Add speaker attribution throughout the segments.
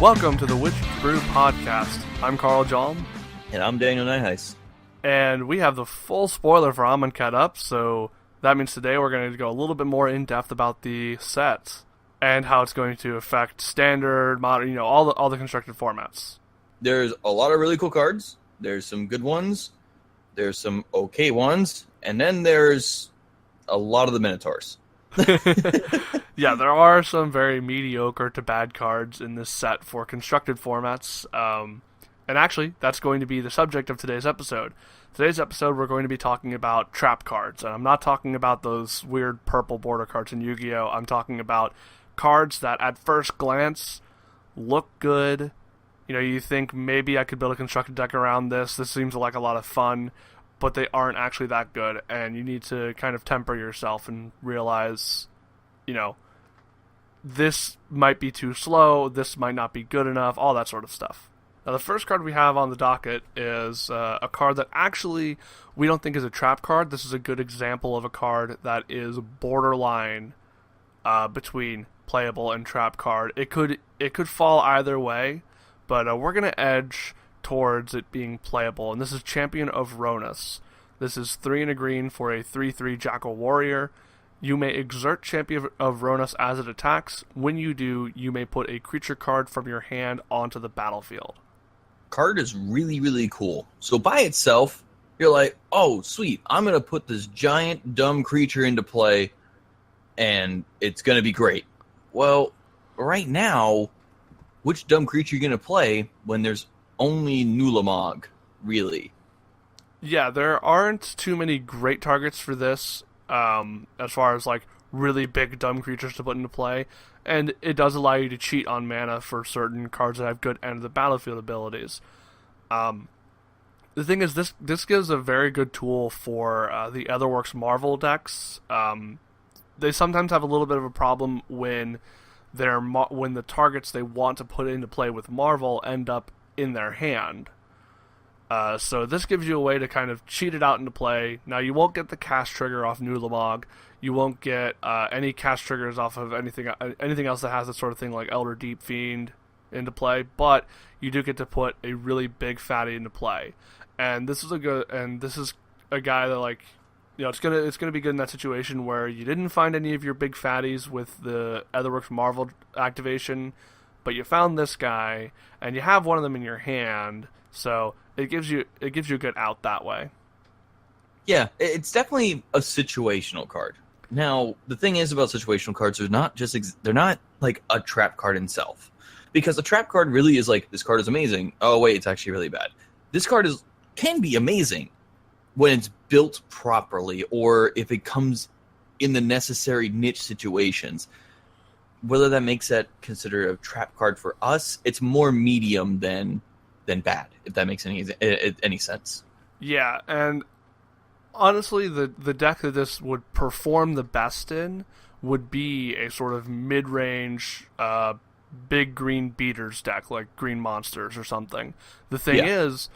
Speaker 1: Welcome to the Brew podcast. I'm Carl Jalm.
Speaker 2: And I'm Daniel Nyheis.
Speaker 1: And we have the full spoiler for Amonkhet up, so that means today we're going to go a little bit more in-depth about the set and how it's going to affect standard, modern, all the constructed formats.
Speaker 2: There's a lot of really cool cards. There's some good ones. There's some okay ones. And then there's a lot of the Minotaurs.
Speaker 1: Yeah, there are some very mediocre to bad cards in this set for constructed formats. And actually, that's going to be the subject of today's episode. Today's episode, we're going to be talking about trap cards. And I'm not talking about those weird purple border cards in Yu-Gi-Oh! I'm talking about cards that at first glance look good. You think maybe I could build a constructed deck around this. This seems like a lot of fun, but they aren't actually that good. And you need to kind of temper yourself and realize, this might be too slow, this might not be good enough, all that sort of stuff. Now, the first card we have on the docket is a card that actually we don't think is a trap card. This is a good example of a card that is borderline between playable and trap card. It could fall either way, but we're going to edge towards it being playable. And this is Champion of Ronis. This is 3 and a green for a 3/3 Jackal Warrior. You may exert Champion of Ronis as it attacks. When you do, you may put a creature card from your hand onto the battlefield.
Speaker 2: Card is really, really cool. So by itself, you're like, oh, sweet, I'm going to put this giant, dumb creature into play, and it's going to be great. Well, right now, which dumb creature are you going to play when there's only Nulamog, really?
Speaker 1: Yeah, there aren't too many great targets for this. As far as like really big dumb creatures to put into play, and it does allow you to cheat on mana for certain cards that have good end of the battlefield abilities. The thing is, this gives a very good tool for the Otherworks Marvel decks. They sometimes have a little bit of a problem when when the targets they want to put into play with Marvel end up in their hand. So this gives you a way to kind of cheat it out into play. Now, you won't get the cast trigger off Nulamog. You won't get any cast triggers off of anything else that has this sort of thing like Elder Deep Fiend into play, but you do get to put a really big fatty into play. And this is a guy that it's gonna be good in that situation where you didn't find any of your big fatties with the Otherworks Marvel activation, but you found this guy and you have one of them in your hand. So it gives you a good out that way.
Speaker 2: Yeah, it's definitely a situational card. Now, the thing is about situational cards, they're not like a trap card itself. Because a trap card really is like, this card is amazing. Oh, wait, it's actually really bad. This card can be amazing when it's built properly, or if it comes in the necessary niche situations. Whether that makes that considered a trap card for us, it's more medium than bad, if that makes any sense.
Speaker 1: Yeah, and honestly, the deck that this would perform the best in would be a sort of mid-range big green beaters deck, like Green Monsters or something. The thing is,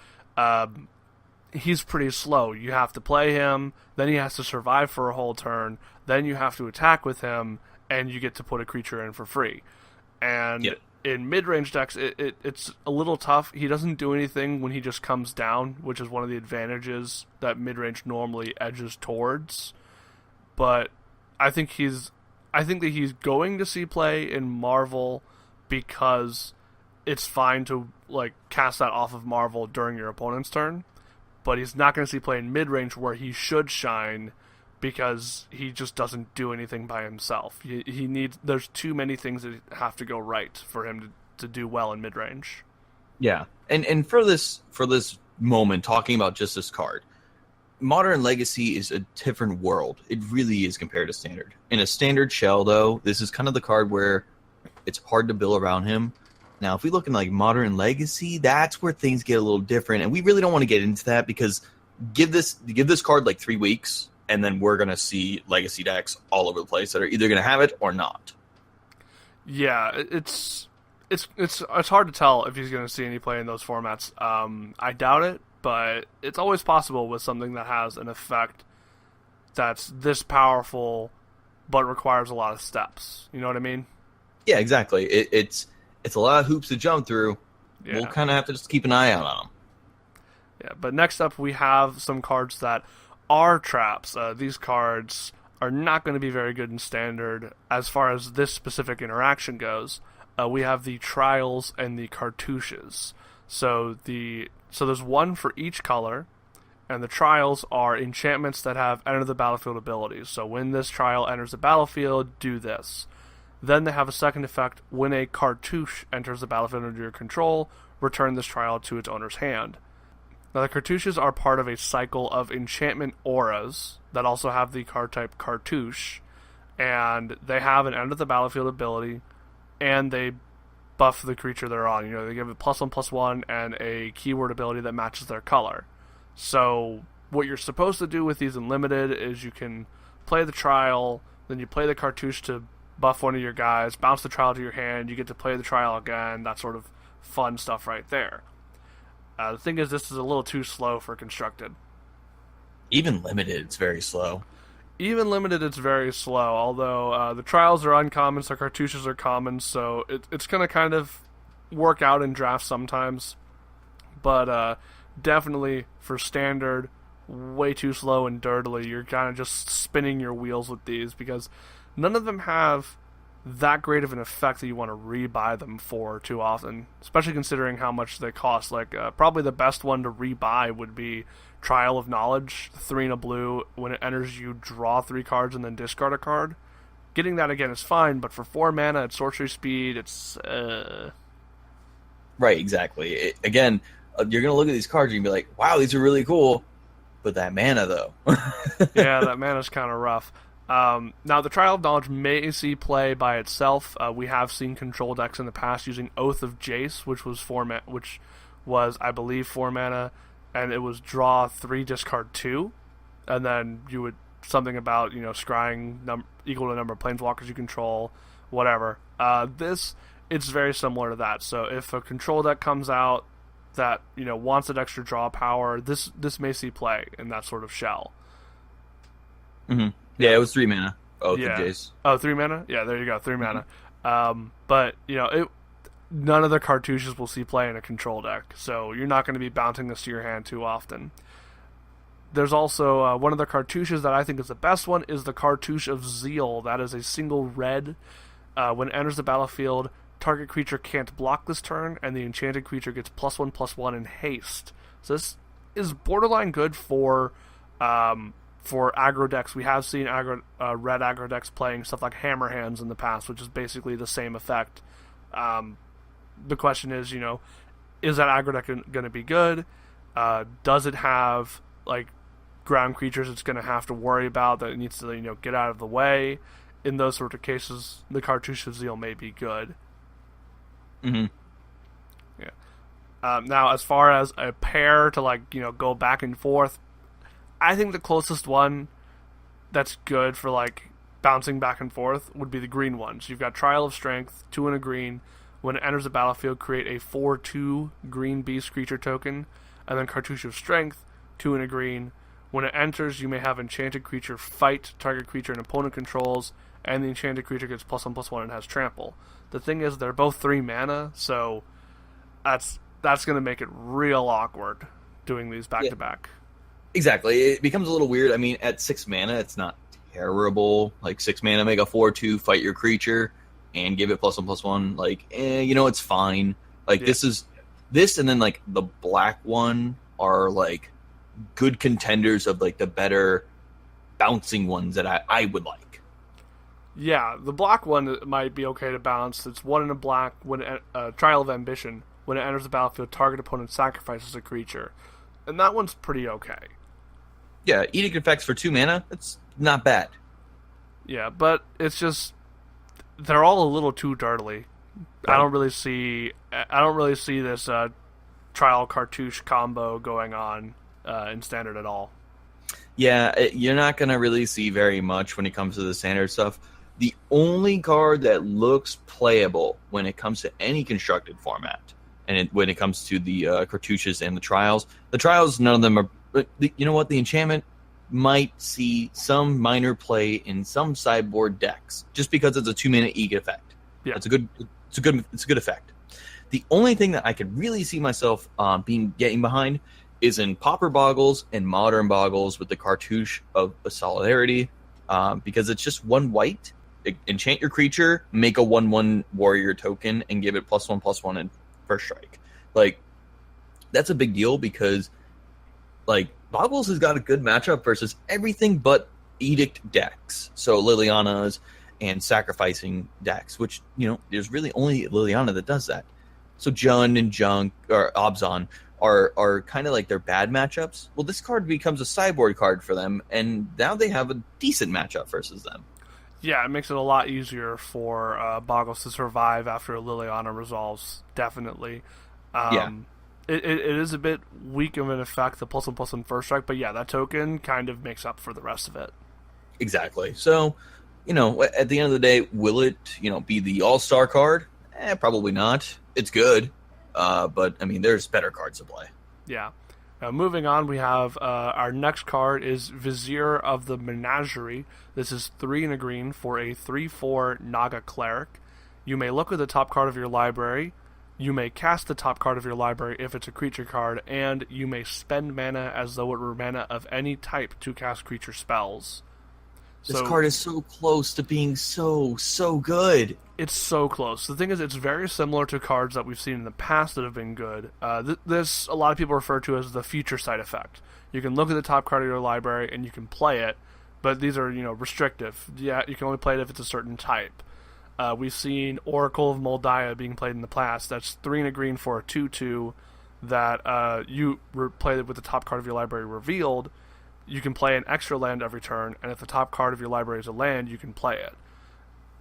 Speaker 1: he's pretty slow. You have to play him, then he has to survive for a whole turn, then you have to attack with him, and you get to put a creature in for free. And in mid-range decks, it's a little tough. He doesn't do anything when he just comes down, which is one of the advantages that mid-range normally edges towards. But I think that he's going to see play in Marvel because it's fine to cast that off of Marvel during your opponent's turn. But he's not going to see play in mid-range where he should shine, because he just doesn't do anything by himself. There's too many things that have to go right for him to do well in mid-range.
Speaker 2: Yeah, and for this moment, talking about just this card, Modern Legacy is a different world. It really is compared to Standard. In a Standard shell, though, this is kind of the card where it's hard to build around him. Now, if we look in Modern Legacy, that's where things get a little different, and we really don't want to get into that, because give this card 3 weeks, and then we're going to see Legacy decks all over the place that are either going to have it or not.
Speaker 1: Yeah, it's hard to tell if he's going to see any play in those formats. I doubt it, but it's always possible with something that has an effect that's this powerful, but requires a lot of steps. You know what I mean?
Speaker 2: Yeah, exactly. It's a lot of hoops to jump through.
Speaker 1: Yeah.
Speaker 2: We'll kind of have to just keep an eye out on them.
Speaker 1: Yeah, but next up we have some cards that are traps. These cards are not going to be very good in Standard as far as this specific interaction goes. We have the Trials and the Cartouches. So there's one for each color, and the Trials are enchantments that have enter the battlefield abilities. So when this trial enters the battlefield, do this. Then they have a second effect: when a Cartouche enters the battlefield under your control, return this trial to its owner's hand. Now, the Cartouches are part of a cycle of enchantment auras that also have the card type Cartouche, and they have an end of the battlefield ability, and they buff the creature they're on. They give it +1/+1 and a keyword ability that matches their color. So what you're supposed to do with these in Limited is you can play the trial, then you play the Cartouche to buff one of your guys, bounce the trial to your hand, you get to play the trial again, that sort of fun stuff right there. The thing is, this is a little too slow for Constructed.
Speaker 2: Even Limited, it's very slow.
Speaker 1: Even Limited, it's very slow, although the trials are uncommon, so Cartouches are common, so it's going to kind of work out in drafts sometimes. But definitely, for Standard, way too slow and dirtily. You're kind of just spinning your wheels with these, because none of them have that great of an effect that you want to rebuy them for too often, especially considering how much they cost. Probably the best one to rebuy would be Trial of Knowledge, 3 and a blue. When it enters, you draw 3 cards and then discard a card. Getting that again is fine, but for 4 mana at sorcery speed, it's
Speaker 2: Right, exactly. Again, you're going to look at these cards and be like, wow, these are really cool, but that mana, though.
Speaker 1: Yeah, that mana's kind of rough. Now, the Trial of Knowledge may see play by itself. We have seen control decks in the past using Oath of Jace, which was, I believe, 4 mana, and it was draw 3, discard 2, and then you would something about scrying equal to the number of planeswalkers you control, whatever. It's very similar to that. So if a control deck comes out that wants that extra draw power, this may see play in that sort of shell.
Speaker 2: Mm-hmm. Yeah, it was 3 mana. Oh,
Speaker 1: yeah.
Speaker 2: 3
Speaker 1: Oh, 3 mana? Yeah, there you go, 3 mana. But, none of the Cartouches will see play in a control deck, so you're not going to be bouncing this to your hand too often. There's also one of the Cartouches that I think is the best one is the Cartouche of Zeal. That is a single red. When it enters the battlefield, target creature can't block this turn, and the enchanted creature gets +1/+1 in haste. So this is borderline good for aggro decks. We have seen red aggro decks playing stuff like Hammer Hands in the past, which is basically the same effect. The question is, is that aggro deck going to be good? Does it have ground creatures it's going to have to worry about that it needs to get out of the way? In those sort of cases, the Cartouche of Zeal may be good.
Speaker 2: Mm-hmm.
Speaker 1: Yeah. Now, as far as a pair to go back and forth, I think the closest one that's good for bouncing back and forth would be the green one. So you've got Trial of Strength, 2 and a green. When it enters the battlefield, create a 4/2 green beast creature token, and then Cartouche of Strength, 2 and a green. When it enters, you may have enchanted creature fight target creature an opponent controls, and the enchanted creature gets +1/+1 and has trample. The thing is, they're both 3 mana, so that's going to make it real awkward doing these back to back.
Speaker 2: Exactly. It becomes a little weird. I mean, at 6 mana, it's not terrible. 6 mana, make a 4/2, fight your creature, and give it +1/+1. It's fine. This and then the black one are good contenders of the better bouncing ones that I would like.
Speaker 1: Yeah, the black one might be okay to balance. It's 1 in a black. When Trial of Ambition, when it enters the battlefield, target opponent sacrifices a creature, and that one's pretty okay.
Speaker 2: Yeah, Edict effects for 2 mana, it's not bad.
Speaker 1: Yeah, but it's just they're all a little too dirtily. Right. I don't really see this Trial Cartouche combo going on in Standard at all.
Speaker 2: Yeah, you're not going to really see very much when it comes to the Standard stuff. The only card that looks playable when it comes to any constructed format, and when it comes to the Cartouches and the Trials, none of them are. You know what? The enchantment might see some minor play in some sideboard decks, just because it's a 2 mana Eg effect.
Speaker 1: Yeah,
Speaker 2: it's a good effect. The only thing that I could really see myself getting behind is in Pauper Boggles and Modern Boggles with the Cartouche of Solidarity, because it's just one white. Enchant your creature, make a 1/1 warrior token, and give it +1/+1 in first strike. Like, that's a big deal because, like, Boggles has got a good matchup versus everything but Edict decks. So Liliana's and sacrificing decks, which, there's really only Liliana that does that. So Jund and Junk or Obzon are kind of like their bad matchups. Well, this card becomes a sideboard card for them, and now they have a decent matchup versus them.
Speaker 1: Yeah, it makes it a lot easier for Boggles to survive after Liliana resolves, definitely.
Speaker 2: Yeah.
Speaker 1: It is a bit weak of an effect, the +1/+1 first strike, but yeah, that token kind of makes up for the rest of it.
Speaker 2: Exactly. So, at the end of the day, will it, be the all-star card? Probably not. It's good, but, I mean, there's better cards to play.
Speaker 1: Yeah. Moving on, we have our next card is Vizier of the Menagerie. This is 3 and a green for a 3/4 Naga Cleric. You may look at the top card of your library. You may cast the top card of your library if it's a creature card, and you may spend mana as though it were mana of any type to cast creature spells.
Speaker 2: This card is so close to being so good.
Speaker 1: It's so close. The thing is, it's very similar to cards that we've seen in the past that have been good. This, a lot of people refer to as the future side effect. You can look at the top card of your library and you can play it, but these are, restrictive. Yeah, you can only play it if it's a certain type. We've seen Oracle of Moldiah being played in the past. That's 3 and a green for a 2/2 that you play it with the top card of your library revealed. You can play an extra land every turn, and if the top card of your library is a land, you can play it.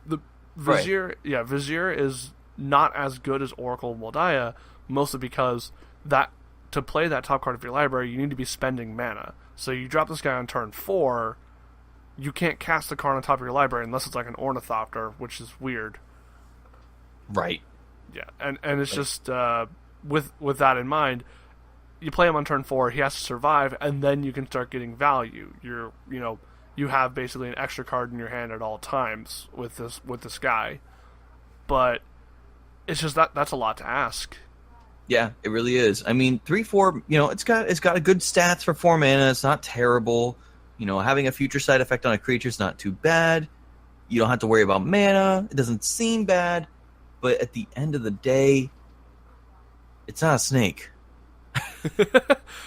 Speaker 1: The Vizier, right. Vizier is not as good as Oracle of Moldiah, mostly because to play that top card of your library, you need to be spending mana. So you drop this guy on turn 4, you can't cast the card on top of your library unless it's like an Ornithopter, which is weird.
Speaker 2: Right.
Speaker 1: Yeah, and it's just with that in mind, you play him on turn 4, he has to survive, and then you can start getting value. You have basically an extra card in your hand at all times with this guy. But it's just that's a lot to ask.
Speaker 2: Yeah, it really is. I mean, 3/4, it's got a good stats for 4 mana. It's not terrible. Having a future side effect on a creature is not too bad. You don't have to worry about mana. It doesn't seem bad. But at the end of the day, it's not a snake.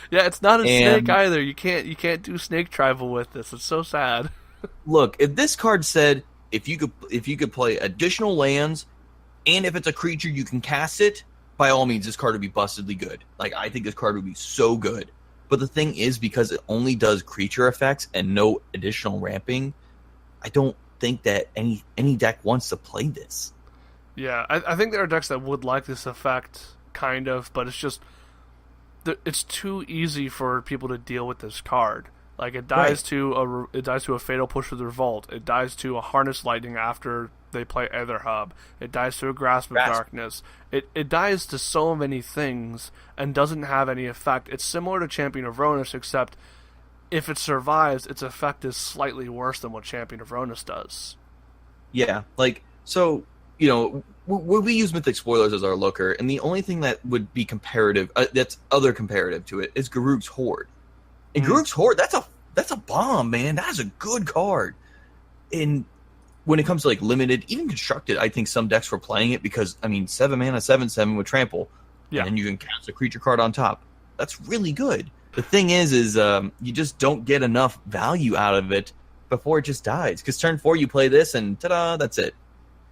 Speaker 1: Yeah, it's not a snake either. You can't do snake tribal with this. It's so sad.
Speaker 2: Look, if this card said if you could play additional lands, and if it's a creature you can cast it, by all means, this card would be bustedly good. Like, I think this card would be so good. But the thing is, because it only does creature effects and no additional ramping, I don't think that any deck wants to play this.
Speaker 1: Yeah, I think there are decks that would like this effect, kind of, but it's just it's too easy for people to deal with this card. Like, it dies to a Fatal Push with Revolt. It dies to a Harness Lightning after they play Aether Hub. It dies to a Grasp of Darkness. It dies to so many things and doesn't have any effect. It's similar to Champion of Ronis, except if it survives, its effect is slightly worse than what Champion of Ronis does.
Speaker 2: Yeah, so, we use Mythic Spoilers as our looker, and the only thing that would be comparative, that's other comparative to it, is Garruk's Horde. And Garruk's Horde, that's a bomb, man. That is a good card. And when it comes to limited, even constructed, I think some decks were playing it because 7 mana, 7/7 with trample, and you can cast a creature card on top. That's really good. The thing is you just don't get enough value out of it before it just dies. Because turn 4 you play this and ta-da, that's it.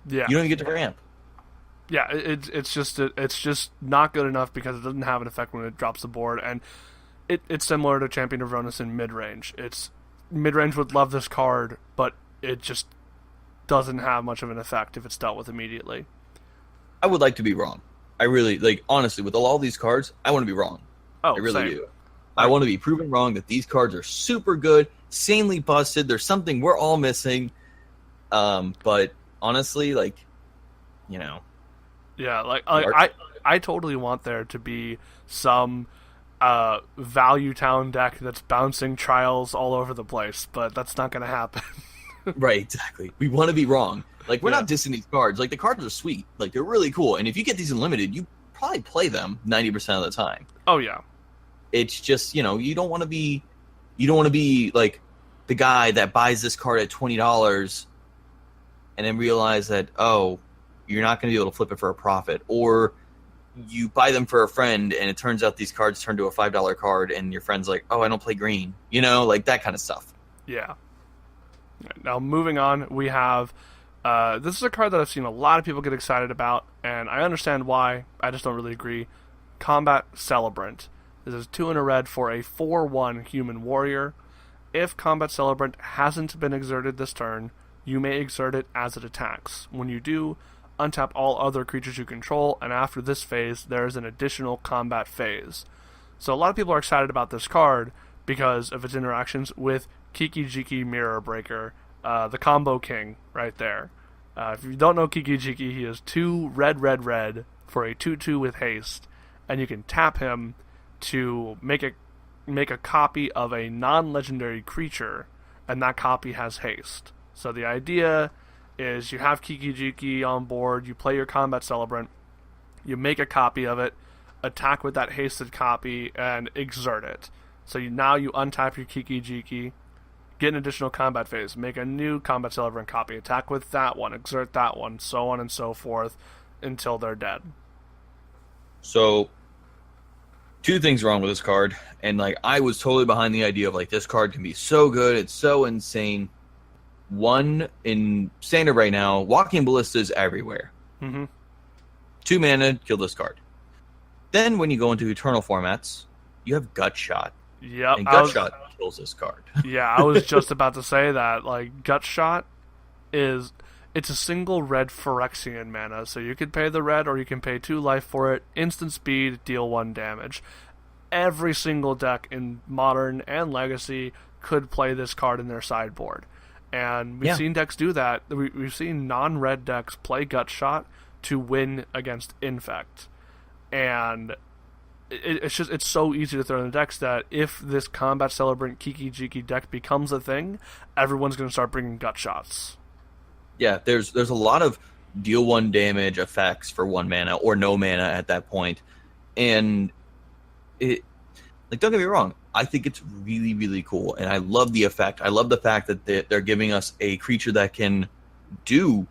Speaker 1: Yeah,
Speaker 2: you don't even get to ramp.
Speaker 1: Yeah, it's just not good enough because it doesn't have an effect when it drops the board, and it's similar to Champion of Ronis in mid-range. Mid-range would love this card, but it just doesn't have much of an effect if it's dealt with immediately.
Speaker 2: I would like to be wrong. I really, honestly, with all these cards, I want to be wrong.
Speaker 1: Oh,
Speaker 2: I really
Speaker 1: same.
Speaker 2: do. I want to be proven wrong that these cards are super good, sanely busted. There's something we're all missing. But honestly,
Speaker 1: Yeah, I totally want there to be some Value Town deck that's bouncing trials all over the place, but that's not going to happen.
Speaker 2: Right, exactly. We want to be wrong. Like, we're
Speaker 1: Yeah.
Speaker 2: not dissing these cards. Like, the cards are sweet. Like, they're really cool. And if you get these in limited, you probably play them 90% of the time.
Speaker 1: Oh yeah.
Speaker 2: It's just, you don't want to be like the guy that buys this card at $20 and then realize that, oh, you're not going to be able to flip it for a profit. Or you buy them for a friend and it turns out these cards turn to a $5 card and your friend's like, oh, I don't play green. Like that kind of stuff.
Speaker 1: Yeah. Now, moving on, we have... this is a card that I've seen a lot of people get excited about, and I understand why. I just don't really agree. Combat Celebrant. This is 2 in a red for a 4/1 human warrior. If Combat Celebrant hasn't been exerted this turn, you may exert it as it attacks. When you do, untap all other creatures you control, and after this phase, there is an additional combat phase. So a lot of people are excited about this card because of its interactions with Kiki-Jiki Mirror Breaker, the combo king right there. If you don't know Kiki-Jiki, he is 2 red, red, red for a 2/2 with haste, and you can tap him to make a copy of a non-legendary creature, and that copy has haste. So the idea is you have Kiki-Jiki on board, you play your Combat Celebrant, you make a copy of it, attack with that hasted copy, and exert it. So now you untap your Kiki-Jiki, get an additional combat phase, make a new Combat Celebrant copy, attack with that one, exert that one, so on and so forth, until they're dead.
Speaker 2: So, 2 things wrong with this card, and I was totally behind the idea of this card can be so good, it's so insane. 1, in standard right now, Walking Ballistas everywhere. 2 mana, kill this card. Then when you go into Eternal formats, you have Gut Shot.
Speaker 1: Yep.
Speaker 2: And Gut Shot kills this card.
Speaker 1: Yeah, I was just about to say that. Gut Shot it's a single red Phyrexian mana, so you could pay the red or you can pay 2 life for it, instant speed, deal 1 damage. Every single deck in Modern and Legacy could play this card in their sideboard. And we've seen decks do that. We've seen non-red decks play Gut Shot to win against Infect. And it's so easy to throw in the decks that if this Combat Celebrant Kiki-Jiki deck becomes a thing, everyone's going to start bringing Gut Shots.
Speaker 2: Yeah, there's a lot of deal 1 damage effects for 1 mana or no mana at that point. And don't get me wrong, I think it's really, really cool, and I love the effect. I love the fact that they're giving us a creature that can give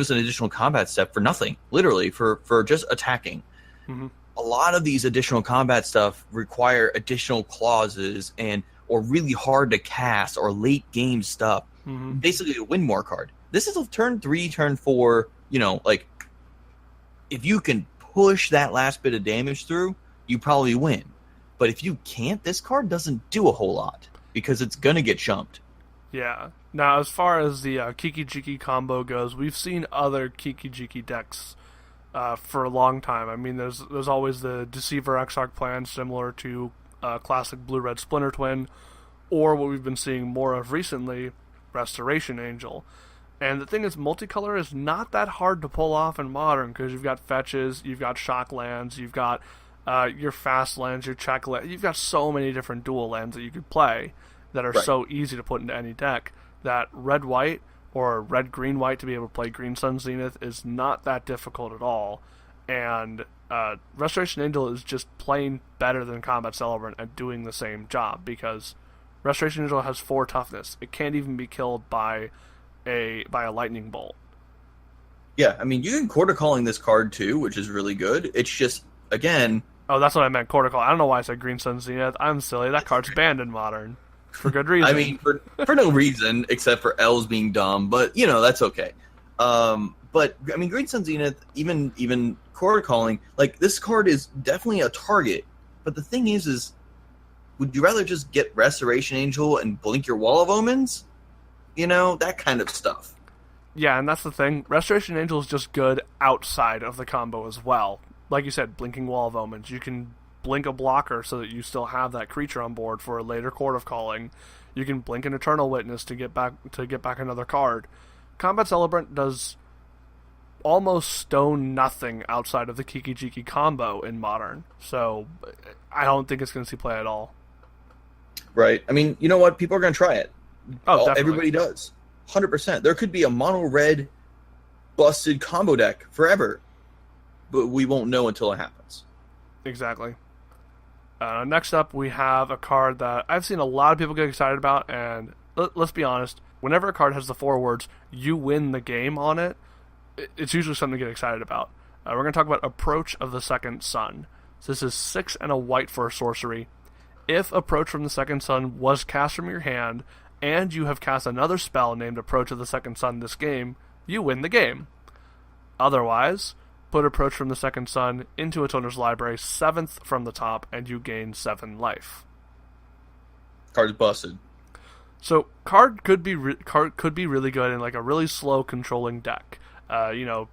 Speaker 2: us an additional combat step for nothing, literally, for just attacking.
Speaker 1: Mm-hmm.
Speaker 2: A lot of these additional combat stuff require additional clauses or really hard to cast or late game stuff, basically a win more card. This is a turn 3, turn 4, if you can push that last bit of damage through, you probably win. But if you can't, this card doesn't do a whole lot because it's going to get chumped.
Speaker 1: Yeah. Now, as far as the Kiki-Jiki combo goes, we've seen other Kiki-Jiki decks for a long time. I mean, there's always the Deceiver Exarch plan, similar to classic Blue-Red Splinter Twin, or what we've been seeing more of recently, Restoration Angel. And the thing is, multicolor is not that hard to pull off in Modern, because you've got fetches, you've got shock lands, you've got your fast lands, your check lands. You've got so many different dual lands that you could play that are so easy to put into any deck that red-white or red-green-white to be able to play Green Sun Zenith is not that difficult at all. And Restoration Angel is just plain better than Combat Celebrant at doing the same job, because Restoration Angel has 4 toughness. It can't even be killed by a lightning bolt.
Speaker 2: Yeah, I mean, you can Quarter Calling this card too, which is really good. It's just, again...
Speaker 1: Oh, that's what I meant, Quarter Call. I don't know why I said Green Sun Zenith. I'm silly. That card's banned in Modern. For good reason.
Speaker 2: I mean, for no reason, except for L's being dumb, but, that's okay. But, I mean, Green Sun Zenith, even Quarter Calling, this card is definitely a target. But the thing is, would you rather just get Restoration Angel and blink your Wall of Omens? That kind of stuff.
Speaker 1: Yeah, and that's the thing. Restoration Angel is just good outside of the combo as well. Like you said, blinking Wall of Omens. You can blink a blocker so that you still have that creature on board for a later Court of Calling. You can blink an Eternal Witness to get back another card. Combat Celebrant does almost stone nothing outside of the Kiki-Jiki combo in Modern. So I don't think it's going to see play at all.
Speaker 2: Right. I mean, you know what? People are going to try it.
Speaker 1: Oh, definitely.
Speaker 2: Everybody does. 100%. There could be a mono red busted combo deck forever, but we won't know until it happens.
Speaker 1: Exactly. Next up, we have a card that I've seen a lot of people get excited about, and let's be honest, whenever a card has the 4 words, "you win the game" on it, it's usually something to get excited about. We're going to talk about Approach of the Second Sun. So this is 6 and a white for a sorcery. If Approach from the Second Sun was cast from your hand, and you have cast another spell named Approach of the Second Sun this game, you win the game. Otherwise, put Approach from the Second Sun into its owner's library, 7th from the top, and you gain 7 life.
Speaker 2: Card's busted.
Speaker 1: So card could be really good in like a really slow controlling deck. You're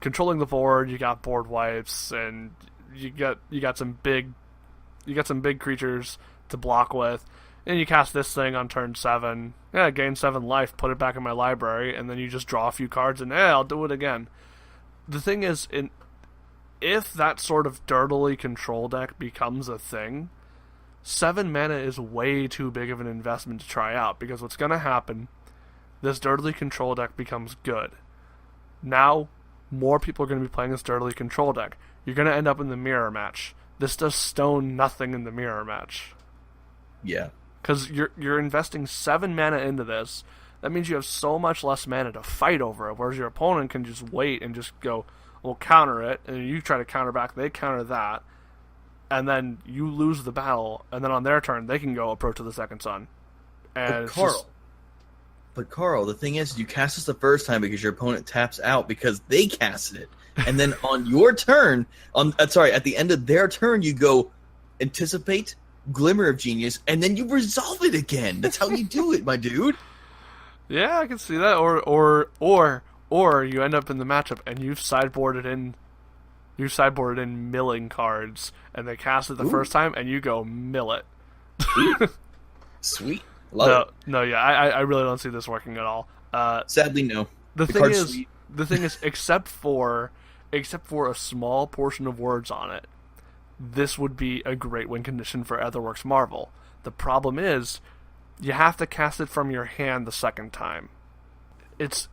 Speaker 1: controlling the board, you got board wipes, and you got some big creatures to block with, and you cast this thing on turn 7. Yeah, gain 7 life, put it back in my library, and then you just draw a few cards, and I'll do it again. The thing is, if that sort of dirtily control deck becomes a thing, 7 mana is way too big of an investment to try out, because what's going to happen, this dirtily control deck becomes good. Now, more people are going to be playing this dirtily control deck. You're going to end up in the mirror match. This does stone nothing in the mirror match.
Speaker 2: Yeah.
Speaker 1: Because you're investing 7 mana into this. That means you have so much less mana to fight over it, whereas your opponent can just wait and just go, we'll counter it, and you try to counter back, they counter that, and then you lose the battle, and then on their turn, they can go Approach to the Second Sun. And
Speaker 2: But Carl, the thing is, you cast this the first time because your opponent taps out because they casted it. And then on your turn, at the end of their turn, you go Anticipate, Glimmer of Genius, and then you resolve it again. That's how you do it, my dude.
Speaker 1: Yeah, I can see that. Or you end up in the matchup and you've sideboarded in milling cards, and they cast it the first time, and you go mill it.
Speaker 2: Sweet. Love it.
Speaker 1: No, yeah, I really don't see this working at all.
Speaker 2: Sadly, no.
Speaker 1: The thing is, except for a small portion of words on it, this would be a great win condition for Etherworks Marvel. The problem is, you have to cast it from your hand the second time. It's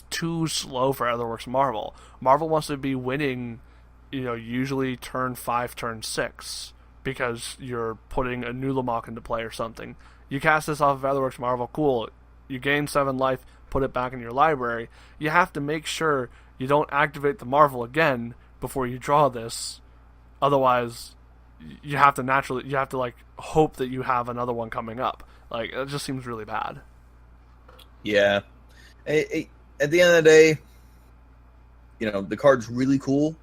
Speaker 1: too slow for Etherworks Marvel. Marvel wants to be winning, usually turn 5, turn 6, because you're putting a Nulamok into play or something. You cast this off of Etherworks Marvel, cool. You gain 7 life, put it back in your library. You have to make sure you don't activate the Marvel again before you draw this. Otherwise, you have to hope that you have another one coming up. Like, it just seems really bad.
Speaker 2: Yeah. At the end of the day, the card's really cool.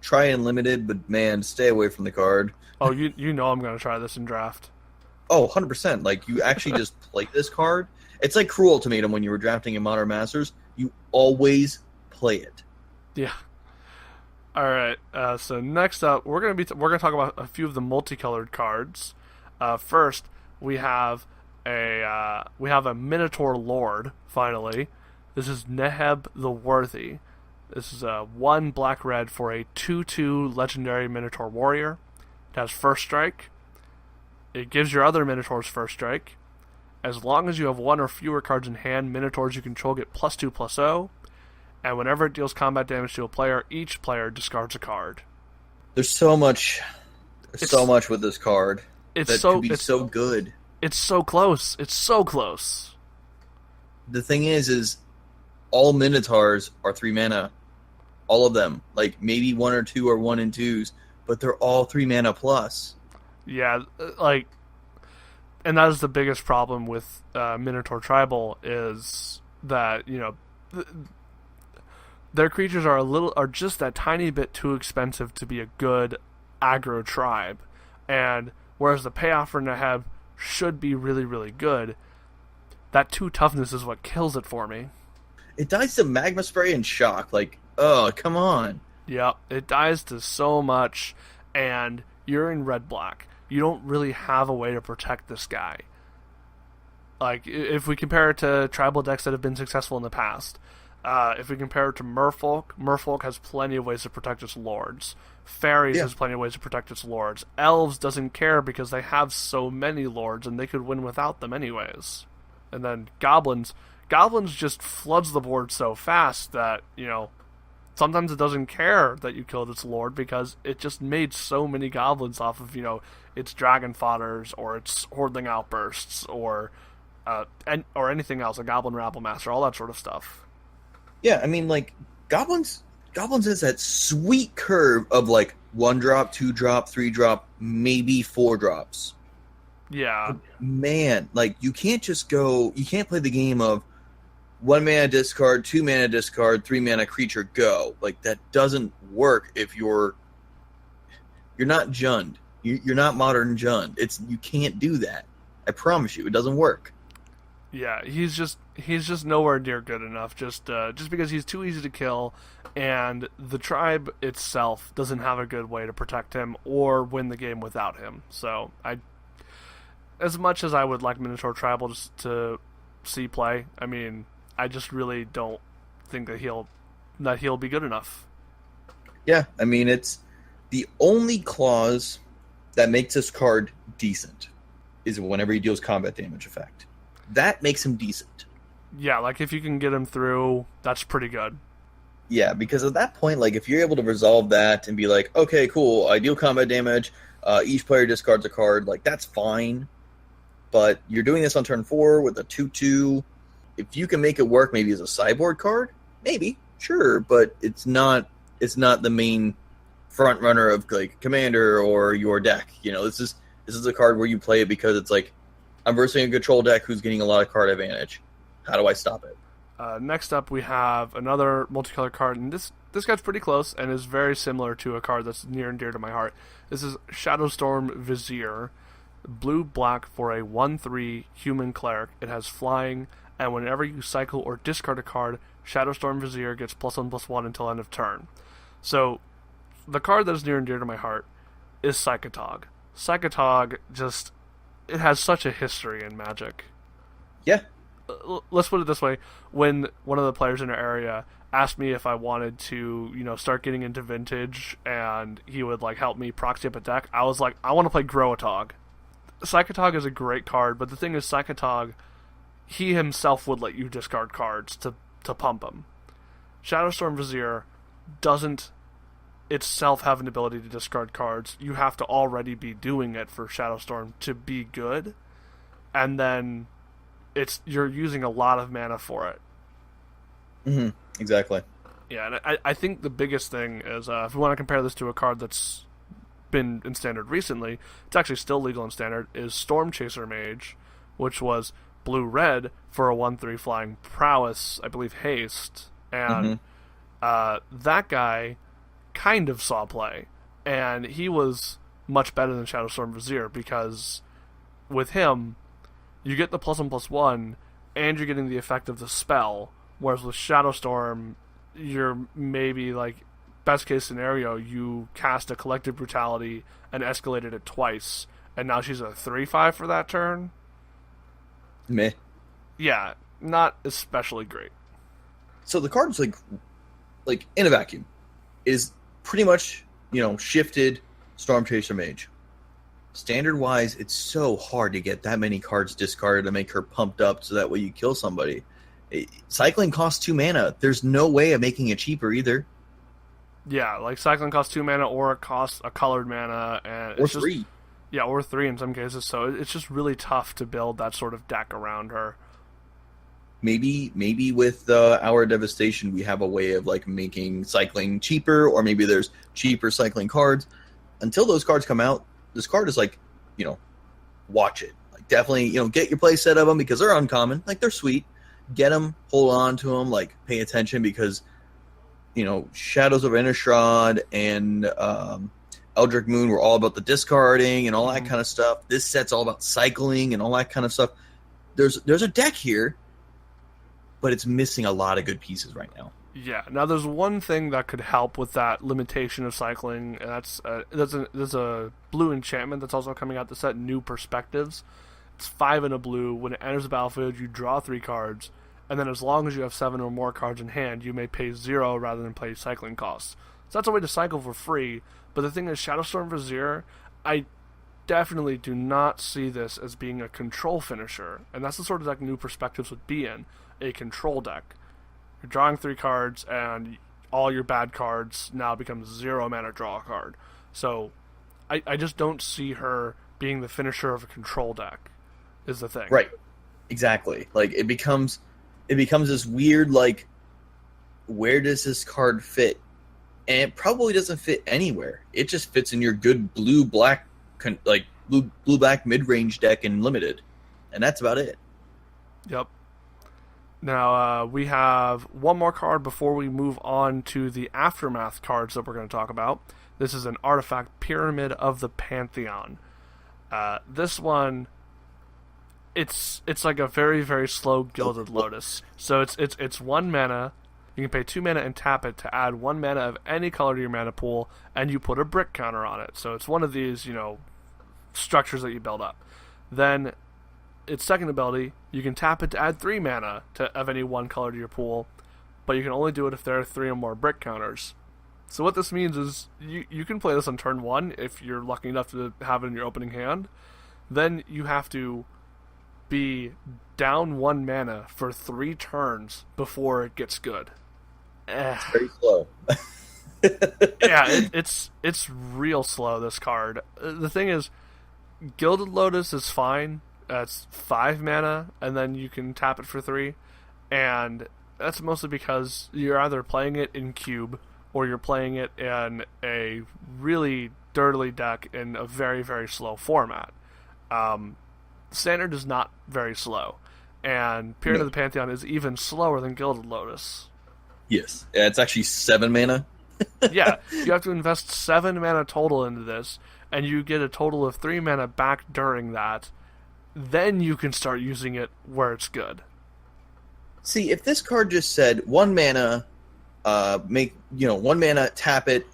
Speaker 2: Try Unlimited, but man, stay away from the card.
Speaker 1: Oh, you know I'm going to try this in draft.
Speaker 2: Oh, 100%. Like, you actually just play this card. It's like Cruel Ultimatum when you were drafting in Modern Masters. You always play it.
Speaker 1: Yeah. All right. So next up, we're gonna talk about a few of the multicolored cards. First, we have a Minotaur Lord. Finally, this is Neb the Worthy. This is 1 black-red for a 2/2 legendary Minotaur warrior. It has first strike. It gives your other Minotaurs first strike. As long as you have 1 or fewer cards in hand, Minotaurs you control get +2/+0. And whenever it deals combat damage to a player, each player discards a card.
Speaker 2: There's so much with this card. Could be so good.
Speaker 1: It's so close. It's so close.
Speaker 2: The thing is all Minotaurs are 3 mana. All of them. Like, maybe 1 or 2 are 1 and 2s, but they're all 3 mana plus.
Speaker 1: Yeah, and that is the biggest problem with Minotaur Tribal, is that, their creatures are just that tiny bit too expensive to be a good aggro tribe. And whereas the payoff for Neheb should be really, really good, that 2 toughness is what kills it for me.
Speaker 2: It dies to Magma Spray and Shock. Like, oh, come on.
Speaker 1: Yep, it dies to so much, and you're in red-black. You don't really have a way to protect this guy. Like, if we compare it to tribal decks that have been successful in the past, if we compare it to Merfolk has plenty of ways to protect its lords. Fairies has plenty of ways to protect its lords. Elves doesn't care because they have so many lords, and they could win without them anyways. And then goblins just floods the board so fast that, sometimes it doesn't care that you killed its lord because it just made so many goblins off of, its dragon fodders or its hordling outbursts or anything else, a goblin rabble master, all that sort of stuff.
Speaker 2: Yeah, I mean, like, goblins has that sweet curve of, like, 1 drop, 2 drop, 3 drop, maybe 4 drops.
Speaker 1: Yeah.
Speaker 2: Man, like, you can't play the game of 1 mana discard, 2 mana discard, 3 mana creature go. Like, that doesn't work if you're not Jund. You're not modern Jund. You can't do that. I promise you, it doesn't work.
Speaker 1: Yeah, he's just nowhere near good enough. Just because he's too easy to kill, and the tribe itself doesn't have a good way to protect him or win the game without him. So as much as I would like Minotaur Tribal to see play, I mean, I just really don't think that he'll be good enough.
Speaker 2: Yeah, I mean, it's the only clause that makes this card decent is whenever he deals combat damage effect. That makes him decent.
Speaker 1: Yeah, like if you can get him through, that's pretty good.
Speaker 2: Yeah, because at that point, like, if you're able to resolve that and be like, okay, cool, I deal combat damage, each player discards a card, like, that's fine. But you're doing this on turn 4 with a 2/2. If you can make it work maybe as a sideboard card, maybe, sure, but it's not the main front runner of, like, Commander or your deck. This is a card where you play it because it's like, I'm versing a control deck who's getting a lot of card advantage. How do I stop it?
Speaker 1: Next up, we have another multicolor card, and this guy's pretty close and is very similar to a card that's near and dear to my heart. This is Shadowstorm Vizier, blue-black for a 1/3 human cleric. It has flying, and whenever you cycle or discard a card, Shadowstorm Vizier gets +1/+1 until end of turn. So, the card that is near and dear to my heart is Psychotog. Psychotog it has such a history in Magic.
Speaker 2: Yeah.
Speaker 1: Let's put it this way. When one of the players in our area asked me if I wanted to, start getting into Vintage and he would, like, help me proxy up a deck, I was like, I want to play Groatog. Psychotog is a great card, but the thing is, Psychotog, he himself would let you discard cards to pump him. Shadowstorm Vizier doesn't itself have an ability to discard cards. You have to already be doing it for Shadowstorm to be good, and then you're using a lot of mana for it.
Speaker 2: Mm-hmm. Exactly.
Speaker 1: Yeah, and I think the biggest thing is, if we want to compare this to a card that's been in Standard recently, it's actually still legal in Standard, is Storm Chaser Mage, which was blue-red for a 1/3 flying prowess, I believe haste, and that guy kind of saw play, and he was much better than Shadowstorm Vizier, because with him, you get the +1/+1, and you're getting the effect of the spell, whereas with Shadowstorm, you're maybe, like, best case scenario, you cast a Collective Brutality and escalated it twice, and now she's a 3/5 for that turn.
Speaker 2: Meh.
Speaker 1: Yeah, not especially great.
Speaker 2: So the card's like in a vacuum is pretty much, shifted Storm Chaser Mage. Standard-wise, it's so hard to get that many cards discarded to make her pumped up so that way you kill somebody. Cycling costs 2 mana. There's no way of making it cheaper either.
Speaker 1: Yeah, like cycling costs 2 mana, or it costs a colored mana, and
Speaker 2: or 3.
Speaker 1: Yeah, or 3 in some cases. So it's just really tough to build that sort of deck around her.
Speaker 2: Maybe with Hour of Devastation, we have a way of, like, making cycling cheaper, or maybe there's cheaper cycling cards. Until those cards come out, this card is like, watch it. Like, definitely, get your play set of them because they're uncommon. Like, they're sweet. Get them, hold on to them, like, pay attention because, Shadows of Innistrad and Eldritch Moon were all about the discarding and all that kind of stuff. This set's all about cycling and all that kind of stuff. There's a deck here, but it's missing a lot of good pieces right now.
Speaker 1: Yeah. Now, there's one thing that could help with that limitation of cycling, and that's there's a blue enchantment that's also coming out to set New Perspectives. It's 5 and a blue. When it enters the battlefield, you draw 3 cards, and then as long as you have 7 or more cards in hand, you may pay 0 rather than pay cycling costs. So that's a way to cycle for free. But the thing is, Shadowstorm Vizier, I definitely do not see this as being a control finisher, and that's the sort of deck New Perspectives would be in, a control deck. You're drawing 3 cards, and all your bad cards now become 0 mana draw a card. So, I just don't see her being the finisher of a control deck, is the thing.
Speaker 2: Right. Exactly. Like, it becomes this weird, like, where does this card fit? And it probably doesn't fit anywhere. It just fits in your good blue-black, like, blue-black mid-range deck in Limited. And that's about it.
Speaker 1: Yep. Now, we have one more card before we move on to the Aftermath cards that we're going to talk about. This is an artifact, Pyramid of the Pantheon. This one, it's like a very, very slow Gilded Lotus. So it's 1 mana. You can pay 2 mana and tap it to add 1 mana of any color to your mana pool, and you put a brick counter on it. So it's one of these, structures that you build up. Then, its second ability, you can tap it to add 3 mana of any one color to your pool, but you can only do it if there are 3 or more brick counters. So what this means is, you can play this on turn 1 if you're lucky enough to have it in your opening hand. Then you have to be down 1 mana for 3 turns before it gets good.
Speaker 2: It's very slow.
Speaker 1: Yeah, it's real slow, this card. The thing is, Gilded Lotus is fine. It's 5 mana, and then you can tap it for 3. And that's mostly because you're either playing it in cube, or you're playing it in a really dirtily deck in a very, very slow format. Standard is not very slow, and Pyramid of the Pantheon is even slower than Gilded Lotus.
Speaker 2: Yes. Yeah, it's actually 7 mana.
Speaker 1: Yeah, you have to invest 7 mana total into this, and you get a total of 3 mana back during that. Then you can start using it where it's good.
Speaker 2: See, if this card just said 1 mana, 1 mana, tap it,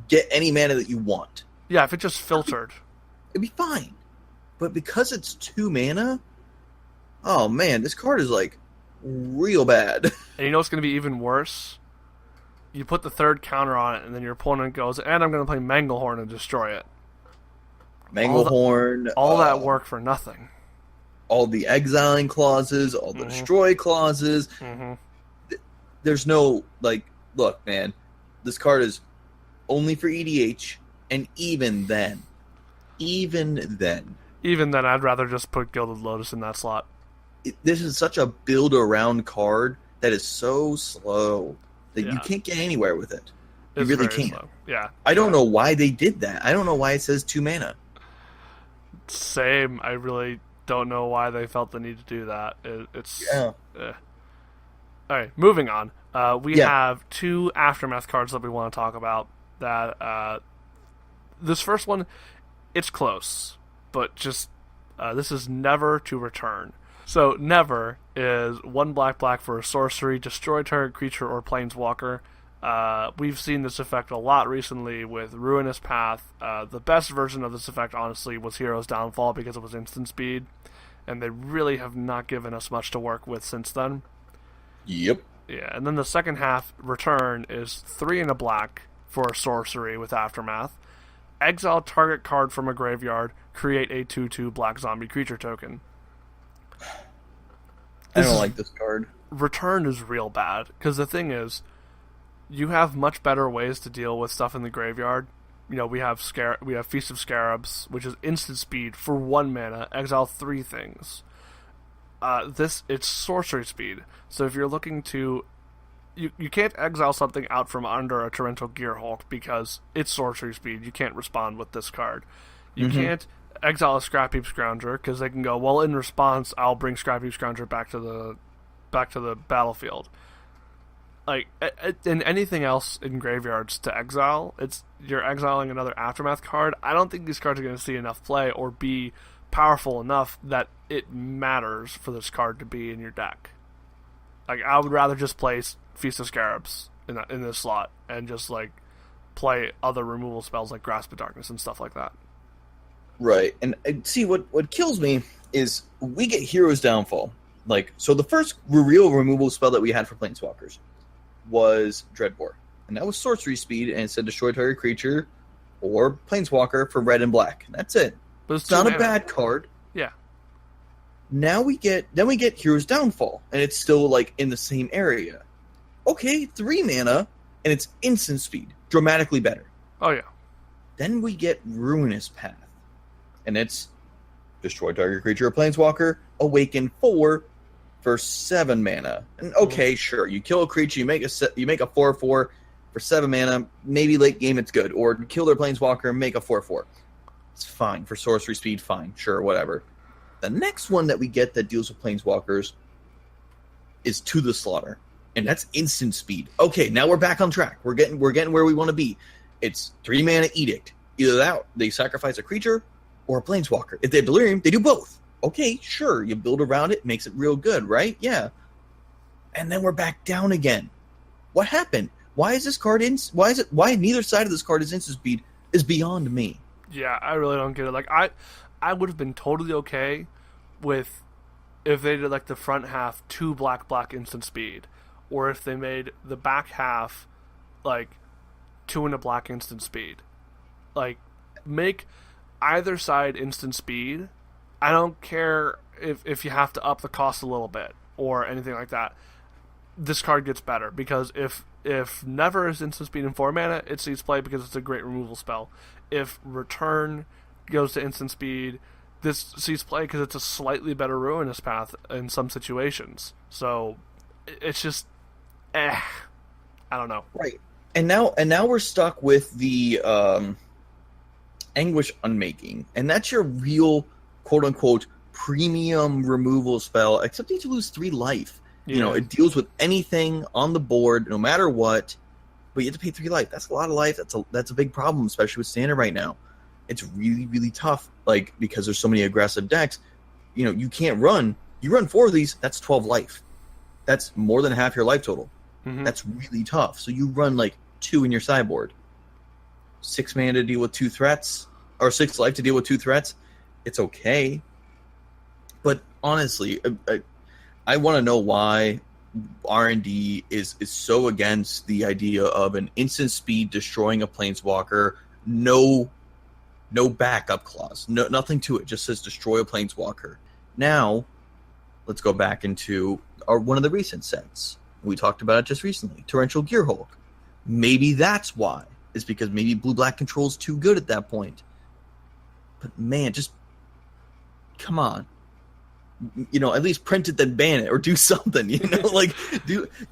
Speaker 2: get any mana that you want.
Speaker 1: Yeah, if it just filtered,
Speaker 2: it'd be fine. But because it's 2 mana, oh man, this card is like real bad.
Speaker 1: And you know what's going to be even worse? You put the 3rd counter on it, and then your opponent goes, and I'm going to play Manglehorn and destroy it.
Speaker 2: Manglehorn.
Speaker 1: All that work for nothing.
Speaker 2: All the exiling clauses, all the destroy clauses.
Speaker 1: Mm-hmm.
Speaker 2: There's no, look, man, this card is only for EDH, and even then,
Speaker 1: I'd rather just put Gilded Lotus in that slot.
Speaker 2: This is such a build-around card that is so slow that you can't get anywhere with it. You really can't.
Speaker 1: Slow. Yeah.
Speaker 2: I don't know why they did that. I don't know why it says 2 mana.
Speaker 1: Same. I really don't know why they felt the need to do that. All right, moving on. We have 2 Aftermath cards that we want to talk about. That this first one, it's close, but just this is Never to Return. So Never is 1 black for a sorcery, destroy target creature or planeswalker. We've seen this effect a lot recently with Ruinous Path. The best version of this effect, honestly, was Hero's Downfall because it was instant speed, and they really have not given us much to work with since then.
Speaker 2: Yep.
Speaker 1: Yeah, and then the second half, Return, is 3 and a black for a sorcery with Aftermath. Exile target card from a graveyard, create a 2/2 black zombie creature token.
Speaker 2: I don't like this card.
Speaker 1: Return is real bad, because the thing is, you have much better ways to deal with stuff in the graveyard. We have Feast of Scarabs, which is instant speed for 1 mana, exile 3 things. It's sorcery speed, so if you're looking to... You can't exile something out from under a Torrential Gearhulk because it's sorcery speed. You can't respond with this card. You can't exile a Scrapheap Scrounger because they can go, well, in response, I'll bring Scrapheap Scrounger back to the battlefield. Like, in anything else in graveyards to exile, you're exiling another Aftermath card. I don't think these cards are going to see enough play or be powerful enough that it matters for this card to be in your deck. Like, I would rather just play Feast of Scarabs in this slot and just play other removal spells like Grasp of Darkness and stuff like that.
Speaker 2: Right, and see what kills me is we get Hero's Downfall. So the first real removal spell that we had for Planeswalkers was Dreadbore, and that was sorcery speed, and it said destroy target creature or Planeswalker for red and black. And that's it.
Speaker 1: But
Speaker 2: it's not a bad card.
Speaker 1: Yeah.
Speaker 2: Now we get Hero's Downfall, and it's still like in the same area. Okay, 3 mana, and it's instant speed, dramatically better.
Speaker 1: Oh yeah.
Speaker 2: Then we get Ruinous Path, and it's destroy target creature or planeswalker, awaken 4 for 7 mana. And okay, sure, you kill a creature, you make a 4/4 for 7 mana. Maybe late game it's good, or kill their planeswalker and make a 4/4. It's fine for sorcery speed. Fine, sure, whatever. The next one that we get that deals with planeswalkers is To the Slaughter, and that's instant speed. Okay, now we're back on track. We're getting where we want to be. It's 3 mana Edict. Either that, they sacrifice a creature or a planeswalker. If they have Delirium, they do both. Okay, sure, you build around it, makes it real good, right? Yeah. And then we're back down again. What happened? Why is this card why neither side of this card is instant speed is beyond me.
Speaker 1: Yeah, I really don't get it. Like I would have been totally okay with if they did like the front half 2 black instant speed, or if they made the back half like 2 and a black instant speed. Like, make either side instant speed. I don't care if you have to up the cost a little bit or anything like that. This card gets better because if Never is instant speed in 4 mana, it sees play because it's a great removal spell. If Return goes to instant speed, this sees play because it's a slightly better Ruinous Path in some situations. So it's just, I don't know.
Speaker 2: Right, and now we're stuck with the Anguish Unmaking, and that's your real quote unquote premium removal spell. Except you have to lose 3 life. Yeah. You know, it deals with anything on the board, no matter what. But you have to pay 3 life. That's a lot of life. That's a big problem, especially with Standard right now. It's really, really tough, like, because there's so many aggressive decks. You know, you can't run. You run 4 of these, that's 12 life. That's more than half your life total. Mm-hmm. That's really tough. So you run, like, 2 in your sideboard. 6 mana to deal with 2 threats, or 6 life to deal with 2 threats. It's okay. But honestly, I want to know why R&D is so against the idea of an instant speed destroying a planeswalker, no backup clause, nothing to it, just says destroy a planeswalker. Now, let's go back into one of the recent sets. We talked about it just recently, Torrential Gearhulk. Maybe that's why. It's because maybe blue-black control's too good at that point. But man, just come on. You know, at least print it then ban it or do something, you know, like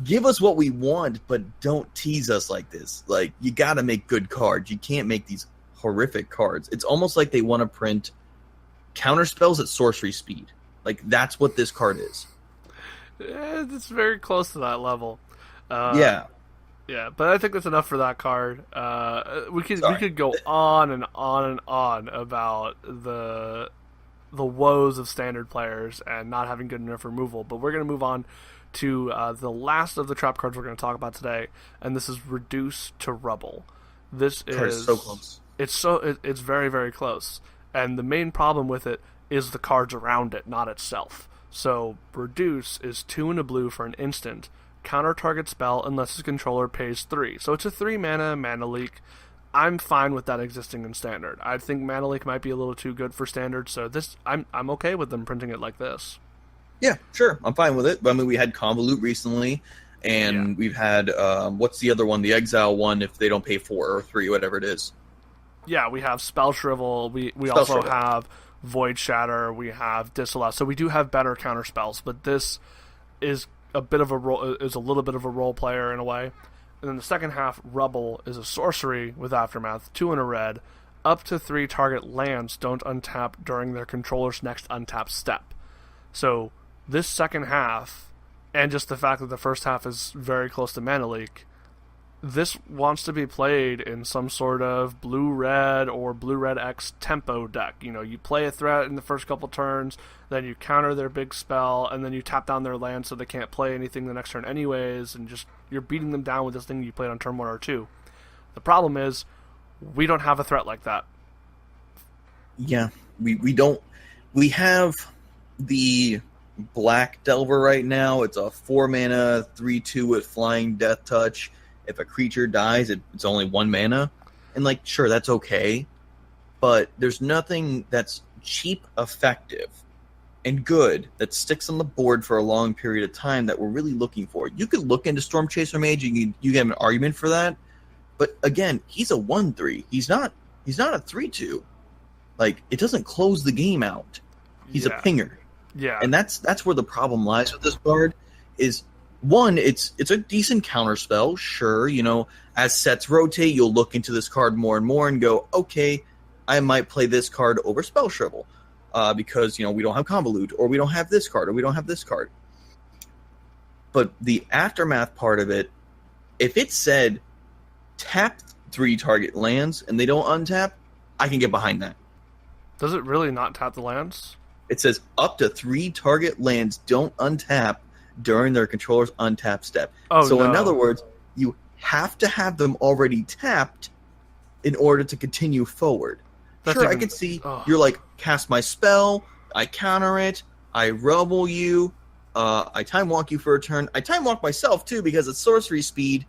Speaker 2: give us what we want, but don't tease us like this. Like, you got to make good cards. You can't make these horrific cards. It's almost like they want to print counter spells at sorcery speed. Like, that's what this card is.
Speaker 1: It's very close to that level.
Speaker 2: Yeah,
Speaker 1: but I think that's enough for that card. We could go on and on and on about the woes of Standard players and not having good enough removal, but we're going to move on to the last of the trap cards we're going to talk about today, and this is Reduce to Rubble. This is
Speaker 2: so close.
Speaker 1: It's very, very close, and the main problem with it is the cards around it, not itself. So Reduce is 2 and a blue for an instant, counter target spell unless its controller pays 3. So it's a 3 mana leak. I'm fine with that existing in Standard. I think Mana Leak might be a little too good for Standard, so I'm okay with them printing it like this.
Speaker 2: Yeah, sure, I'm fine with it. I mean, we had Convolute recently, and we've had what's the other one? The Exile one. If they don't pay 4 or 3, whatever it is.
Speaker 1: Yeah, we have Spell Shrivel. We also have Void Shatter. We have Disallow. So we do have better counter spells, but this is a little bit of a role player in a way. And then the second half, Rubble, is a sorcery with Aftermath, 2 and a red. Up to 3 target lands don't untap during their controller's next untap step. So this second half, and just the fact that the first half is very close to Mana Leak, this wants to be played in some sort of blue-red or blue-red X tempo deck. You know, you play a threat in the first couple turns, then you counter their big spell, and then you tap down their land so they can't play anything the next turn anyways, and just you're beating them down with this thing you played on turn 1 or 2. The problem is, we don't have a threat like that.
Speaker 2: Yeah, we don't. We have the Black Delver right now. It's a 4 mana, 3/2 with Flying Death Touch. If a creature dies, it's only 1 mana. And, like, sure, that's okay. but there's nothing that's cheap, effective, and good that sticks on the board for a long period of time that we're really looking for. You could look into Storm Chaser Mage, you get an argument for that, but again, he's a 1/3. He's not a 3/2. Like, it doesn't close the game out. He's a pinger.
Speaker 1: Yeah.
Speaker 2: And that's where the problem lies with this card is, one, it's a decent counter spell, sure, as sets rotate, you'll look into this card more and more and go, okay, I might play this card over Spell Shrivel, because, we don't have Convolute, or we don't have this card, or we don't have this card. But the aftermath part of it, if it said tap 3 target lands and they don't untap, I can get behind that.
Speaker 1: Does it really not tap the lands?
Speaker 2: It says up to 3 target lands don't untap during their controller's untap step. So in other words, you have to have them already tapped in order to continue forward. I can see you're like, cast my spell, I counter it, I rubble you, I time walk you for a turn. I time walk myself too because it's sorcery speed.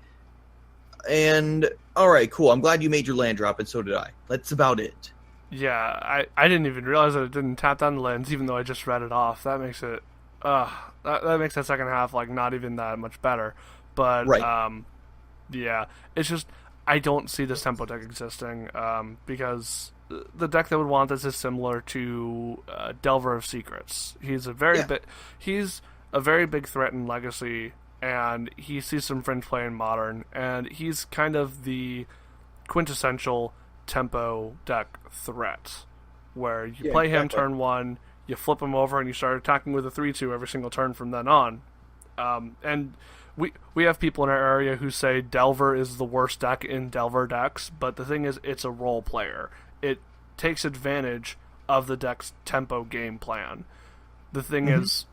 Speaker 2: And alright, cool. I'm glad you made your land drop, and so did I. That's about it.
Speaker 1: Yeah, I didn't even realize that it didn't tap down the lands, even though I just read it off. That makes it that makes that second half like not even that much better. But
Speaker 2: right.
Speaker 1: Yeah, it's just I don't see this tempo deck existing, because the deck that would want this is similar to Delver of Secrets. He's a very big threat in Legacy, and he sees some fringe play in Modern, and he's kind of the quintessential tempo deck threat, where you play him turn 1, you flip him over, and you start attacking with a 3/2 every single turn from then on. And we have people in our area who say Delver is the worst deck in Delver decks, but the thing is, it's a role player. It takes advantage of the deck's tempo game plan. The thing is,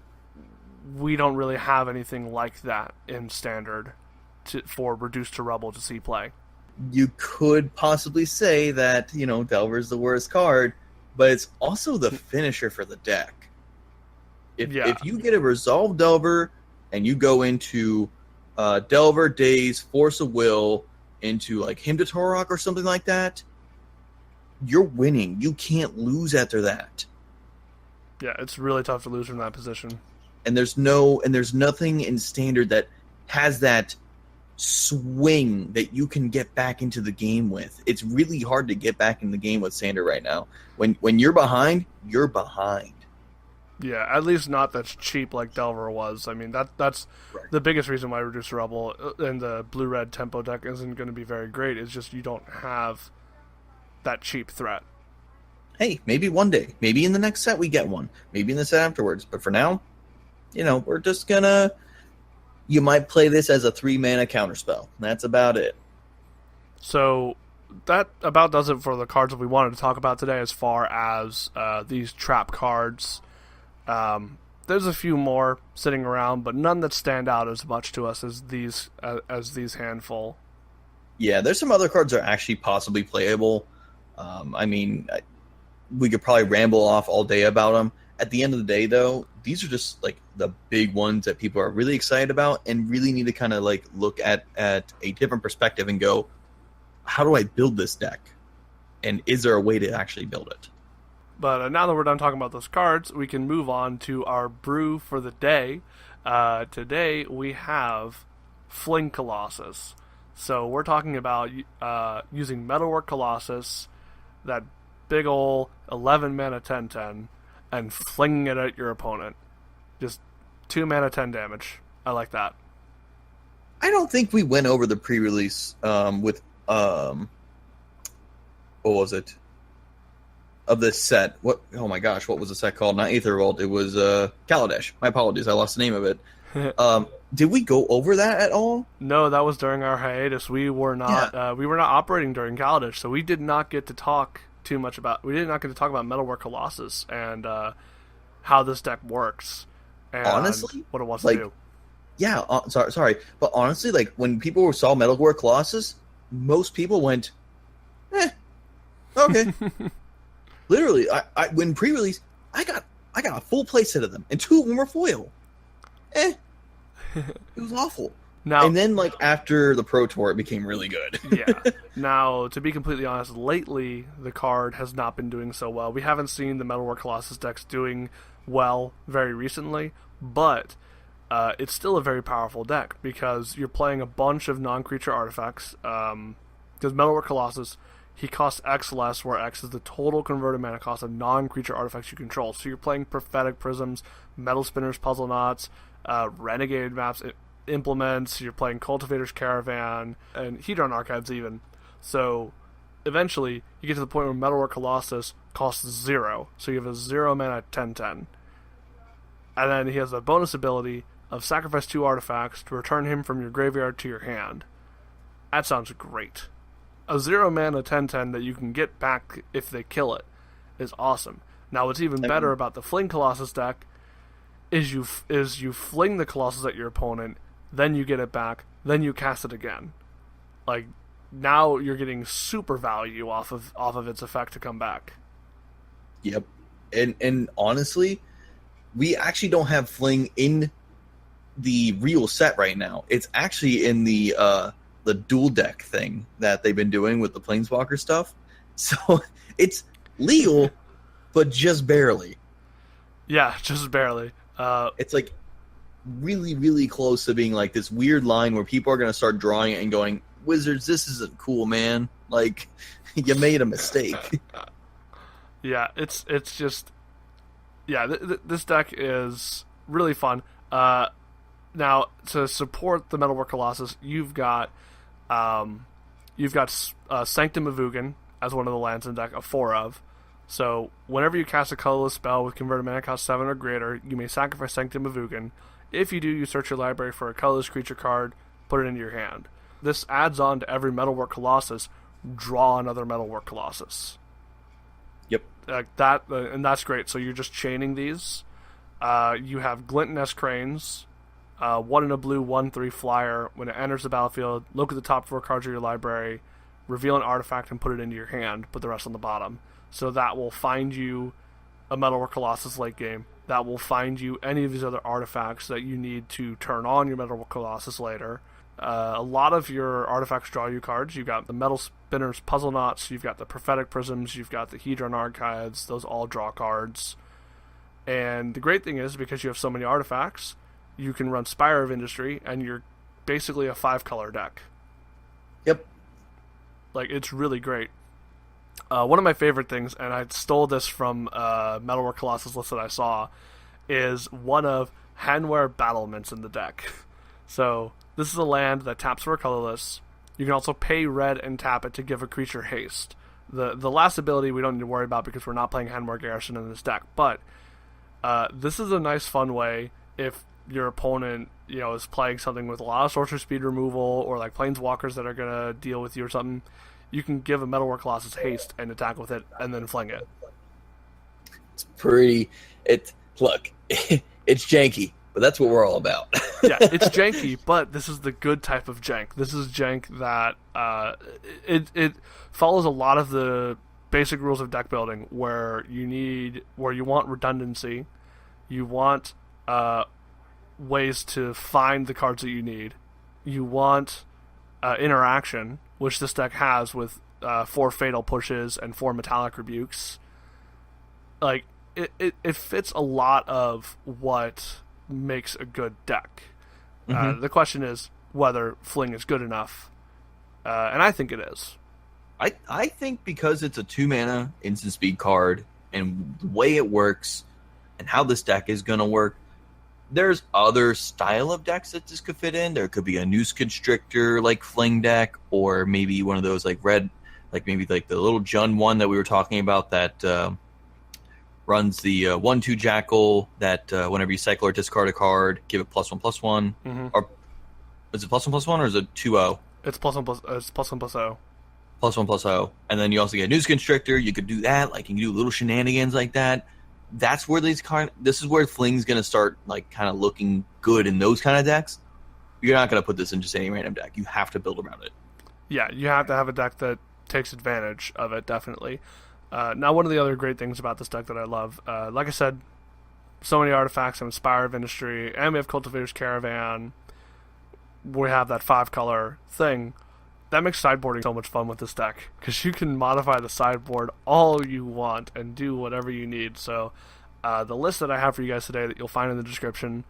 Speaker 1: we don't really have anything like that in Standard for Reduced to Rubble to see play.
Speaker 2: You could possibly say that, Delver's the worst card, but it's also the finisher for the deck. If you get a Resolve Delver and you go into Delver, Daze, Force of Will, into like Hymn to Torok or something like that, you're winning. You can't lose after that.
Speaker 1: Yeah, it's really tough to lose from that position.
Speaker 2: And there's nothing in Standard that has that swing that you can get back into the game with. It's really hard to get back in the game with Standard right now. When you're behind, you're behind.
Speaker 1: Yeah, at least not that's cheap like Delver was. I mean, that's right. The biggest reason why Reduced to Rubble and the blue-red tempo deck isn't going to be very great. It's just you don't have that cheap threat.
Speaker 2: Hey, maybe one day. Maybe in the next set we get one. Maybe in the set afterwards. But for now, we're just gonna... You might play this as a 3-mana counterspell. That's about it.
Speaker 1: So that about does it for the cards that we wanted to talk about today as far as these trap cards. There's a few more sitting around, but none that stand out as much to us as these handful.
Speaker 2: Yeah, there's some other cards that are actually possibly playable. We could probably ramble off all day about them. At the end of the day, though, these are just like the big ones that people are really excited about and really need to kind of like look at a different perspective and go, how do I build this deck? And is there a way to actually build it?
Speaker 1: But now that we're done talking about those cards, we can move on to our brew for the day. Today we have Fling Colossus. So we're talking about using Metalwork Colossus, that big ol' 11 mana 10/10, and flinging it at your opponent. Just 2 mana 10 damage. I like that.
Speaker 2: I don't think we went over the pre-release with what was it? Of this set. Oh my gosh, what was the set called? Not Aetherwald, it was Kaladesh. My apologies, I lost the name of it. Did we go over that at all?
Speaker 1: No, that was during our hiatus. We were not operating during Kaladesh, so we did not get to talk too much about Metalwork Colossus and how this deck works and
Speaker 2: honestly,
Speaker 1: what it wants to do.
Speaker 2: Yeah, sorry, but honestly, like when people saw Metalwork Colossus, most people went, okay. Literally, I when pre-release, I got a full play set of them, and 2 of them were foil. It was awful.
Speaker 1: Now,
Speaker 2: And then, like, after the Pro Tour, it became really good.
Speaker 1: yeah. Now, to be completely honest, lately the card has not been doing so well. We haven't seen the Metalwork Colossus decks doing well very recently, but it's still a very powerful deck because you're playing a bunch of non-creature artifacts. Because Metalwork Colossus, he costs X less, where X is the total converted mana cost of non-creature artifacts you control. So you're playing Prophetic Prisms, Metal Spinners, Puzzle Knots, Renegade Maps, Implements, you're playing Cultivator's Caravan, and Hedron Archives even. So eventually you get to the point where Metalwork Colossus costs 0. So you have a 0 mana 10/10. And then he has a bonus ability of sacrifice 2 artifacts to return him from your graveyard to your hand. That sounds great. A 0 mana 10/10 that you can get back if they kill it is awesome. Now what's even better about the Fling Colossus deck is you fling the Colossus at your opponent, then you get it back, then you cast it again. Like, now you're getting super value off of its effect to come back.
Speaker 2: Yep. And honestly, we actually don't have Fling in the real set right now. It's actually in the dual deck thing that they've been doing with the Planeswalker stuff. So it's legal, but just barely.
Speaker 1: Yeah, just barely.
Speaker 2: It's like really, really close to being like this weird line where people are going to start drawing it and going, Wizards, this isn't cool, man. Like, you made a mistake.
Speaker 1: Yeah, it's just... Yeah, this deck is really fun. Now, to support the Metalwork Colossus, you've got Sanctum of Ugin as one of the lands in the deck, a 4 of. So, whenever you cast a colorless spell with converted mana cost 7 or greater, you may sacrifice Sanctum of Ugin. If you do, you search your library for a colorless creature card, put it into your hand. This adds on to every Metalwork Colossus, draw another Metalwork Colossus.
Speaker 2: Yep.
Speaker 1: And that's great. So you're just chaining these. You have Glint Cranes, 1 in a blue, 1/3 flyer. When it enters the battlefield, look at the top 4 cards of your library, reveal an artifact and put it into your hand, put the rest on the bottom. So that will find you a Metalwork Colossus late game. That will find you any of these other artifacts that you need to turn on your Metalwork Colossus later. A lot of your artifacts draw you cards. You've got the Metal Spinners, Puzzle Knots, you've got the Prophetic Prisms, you've got the Hedron Archives. Those all draw cards. And the great thing is, because you have so many artifacts, you can run Spire of Industry, and you're basically a 5-color deck.
Speaker 2: Yep.
Speaker 1: Like, it's really great. One of my favorite things, and I stole this from Metalwork Colossus list that I saw, is one of Hanweir Battlements in the deck. So, this is a land that taps for a colorless. You can also pay red and tap it to give a creature haste. The last ability we don't need to worry about because we're not playing Hanweir Garrison in this deck, but this is a nice fun way if your opponent, is playing something with a lot of sorcerer speed removal or like planeswalkers that are going to deal with you or something. You can give a Metalwork Colossus haste and attack with it, and then fling it.
Speaker 2: It's pretty. Look, it's janky, but that's what we're all about.
Speaker 1: Yeah, it's janky, but this is the good type of jank. This is jank that it follows a lot of the basic rules of deck building, where you want redundancy, you want ways to find the cards that you need, you want interaction, which this deck has with 4 Fatal Pushes and 4 Metallic Rebukes. Like, it fits a lot of what makes a good deck. Mm-hmm. The question is whether Fling is good enough, and I think it is.
Speaker 2: I think because it's a 2-mana instant speed card, and the way it works, and how this deck is going to work, there's other style of decks that this could fit in. There could be a Noose Constrictor like Fling deck, or maybe one of those like red, like maybe like the little Jund one that we were talking about that runs the 1/2 Jackal that whenever you cycle or discard a card, give it +1/+1. Mm-hmm. Or is it +1/+1 or is it 2/0?
Speaker 1: It's +1/+0.
Speaker 2: +1/+0. And then you also get Noose Constrictor. You could do that. Like, you can do little shenanigans like that. That's where this is where Fling's going to start, like, kind of looking good in those kind of decks. You're not going to put this in just any random deck. You have to build around it.
Speaker 1: Yeah, you have to have a deck that takes advantage of it, definitely. Now, one of the other great things about this deck that I love, like I said, so many artifacts and Spire of Industry, and we have Cultivator's Caravan. we have that 5-color thing. That makes sideboarding so much fun with this deck, because you can modify the sideboard all you want and do whatever you need. So the list that I have for you guys today that you'll find in the description,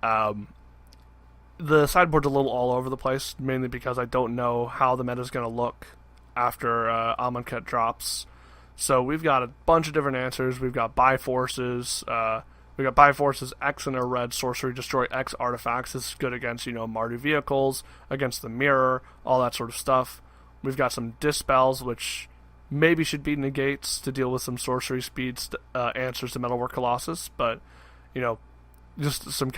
Speaker 1: the sideboard's a little all over the place, mainly because I don't know how the meta's going to look after Amonkhet drops. So we've got a bunch of different answers. We've got Biforces. We got Biforces, X and a red sorcery, destroy X artifacts. This is good against, Mardu vehicles, against the mirror, all that sort of stuff. We've got some Dispels, which maybe should be negates to deal with some sorcery speeds answers to Metalwork Colossus, but, just some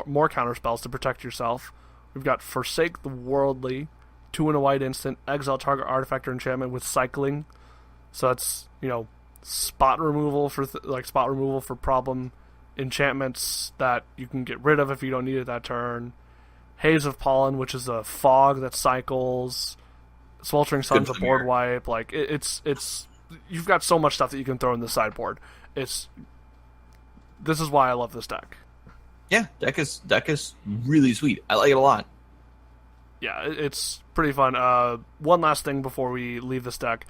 Speaker 1: more counter spells to protect yourself. We've got Forsake the Worldly, 2 and a white instant, exile target artifact or enchantment with cycling. So that's, spot removal for problem enchantments that you can get rid of if you don't need it that turn. Haze of Pollen, which is a fog that cycles. Sweltering Sun's a board wipe. Like it's you've got so much stuff that you can throw in the sideboard. This is why I love this deck.
Speaker 2: Yeah, deck is really sweet. I like it a lot.
Speaker 1: Yeah, it's pretty fun. One last thing before we leave this deck.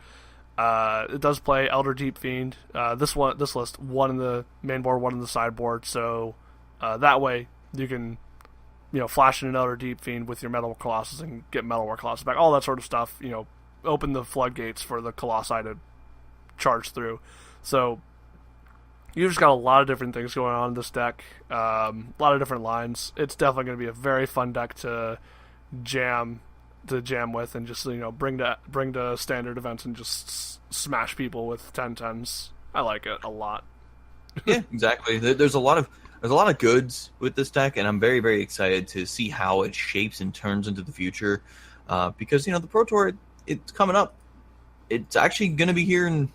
Speaker 1: It does play Elder Deep Fiend. This list, 1 in the main board, 1 in the sideboard. So that way you can, flash in an Elder Deep Fiend with your Metalwork Colossus and get Metalwork Colossus back. All that sort of stuff. Open the floodgates for the Colossi to charge through. So you've just got a lot of different things going on in this deck. A lot of different lines. It's definitely going to be a very fun deck to jam with, and just bring to standard events and just smash people with 10/10s. I like it a lot.
Speaker 2: Yeah, exactly. There's a lot of goods with this deck, and I'm very, very excited to see how it shapes and turns into the future. Because the Pro Tour, it's coming up. It's actually going to be here in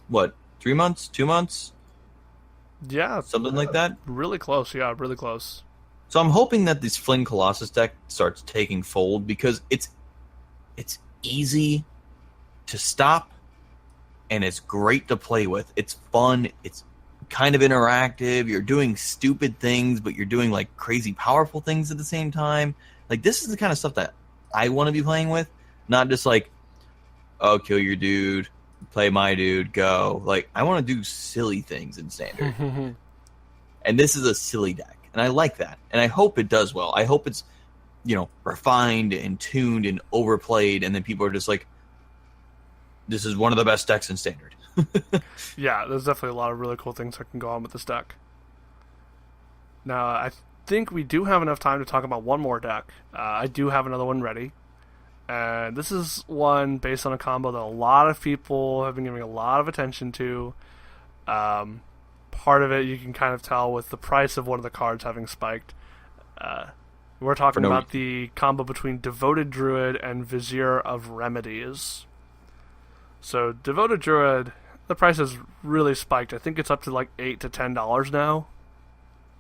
Speaker 2: 3 months, 2 months.
Speaker 1: Yeah,
Speaker 2: something like that.
Speaker 1: Really close. Yeah, really close.
Speaker 2: So I'm hoping that this Fling Colossus deck starts taking fold, because it's easy to stop, and it's great to play with. It's fun. It's kind of interactive. You're doing stupid things, but you're doing like crazy powerful things at the same time. Like, this is the kind of stuff that I want to be playing with, not just like, oh, kill your dude, play my dude, go. Like, I want to do silly things in standard. And this is a silly deck, and I like that. And I hope it does well. I hope it's refined and tuned and overplayed, and then people are just like, this is one of the best decks in standard.
Speaker 1: Yeah, there's definitely a lot of really cool things that can go on with this deck. Now, I think we do have enough time to talk about one more deck. I do have another one ready. And this is one based on a combo that a lot of people have been giving a lot of attention to. Part of it you can kind of tell with the price of one of the cards having spiked. We're talking about the combo between Devoted Druid and Vizier of Remedies. So, Devoted Druid, the price has really spiked. I think it's up to like $8 to $10 now.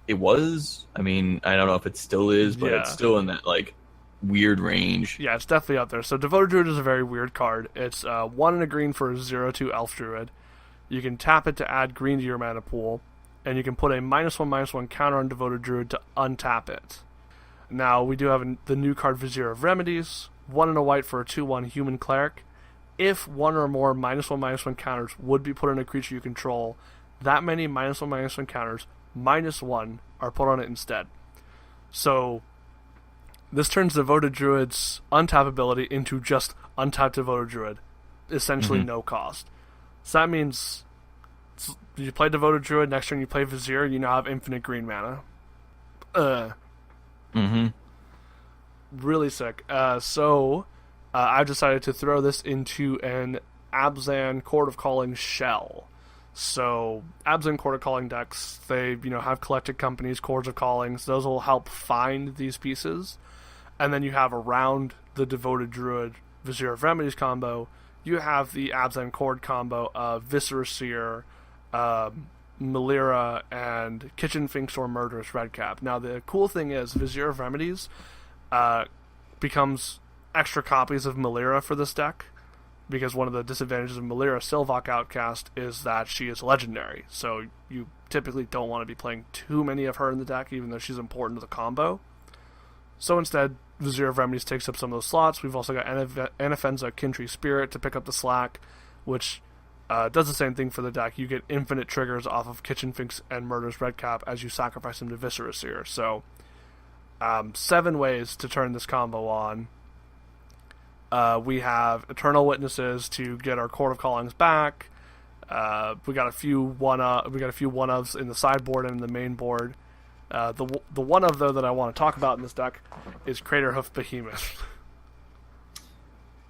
Speaker 2: It was. I mean, I don't know if it still is, but it's still in that like weird range.
Speaker 1: Yeah, it's definitely up there. So, Devoted Druid is a very weird card. It's 1 and a green for a 0/2 Elf Druid. You can tap it to add green to your mana pool, and you can put a -1/-1 counter on Devoted Druid to untap it. Now, we do have the new card Vizier of Remedies, 1 and a white for a 2/1 Human Cleric. If 1 or more -1/-1 counters would be put on a creature you control, that many -1/-1 counters, -1, are put on it instead. So, this turns Devoted Druid's untap ability into just untapped Devoted Druid, essentially no cost. So that means you play Devoted Druid, next turn you play Vizier, you now have infinite green mana. Really sick. So I've decided to throw this into an Abzan Court of Calling shell. So Abzan Court of Calling decks, they have collected companies, Chords of Callings. Those will help find these pieces. And then you have around the Devoted Druid Vizier of Remedies combo, you have the Abzan Chord combo of Viscera Seer, Melira, and Kitchen Finks or Murderous Redcap. Now, the cool thing is, Vizier of Remedies becomes extra copies of Melira for this deck, because one of the disadvantages of Melira Sylvok Outcast is that she is legendary, so you typically don't want to be playing too many of her in the deck, even though she's important to the combo. So instead, Vizier of Remedies takes up some of those slots. We've also got Anafenza Kintry Spirit to pick up the slack, which does the same thing for the deck. You get infinite triggers off of Kitchen Finks and Murder's Redcap as you sacrifice them to Viscera. So 7 ways to turn this combo on. We have Eternal Witnesses to get our Court of Callings back. We got a few one-ofs in the sideboard and in the main board. The one of though that I want to talk about in this deck is Craterhoof Behemoth.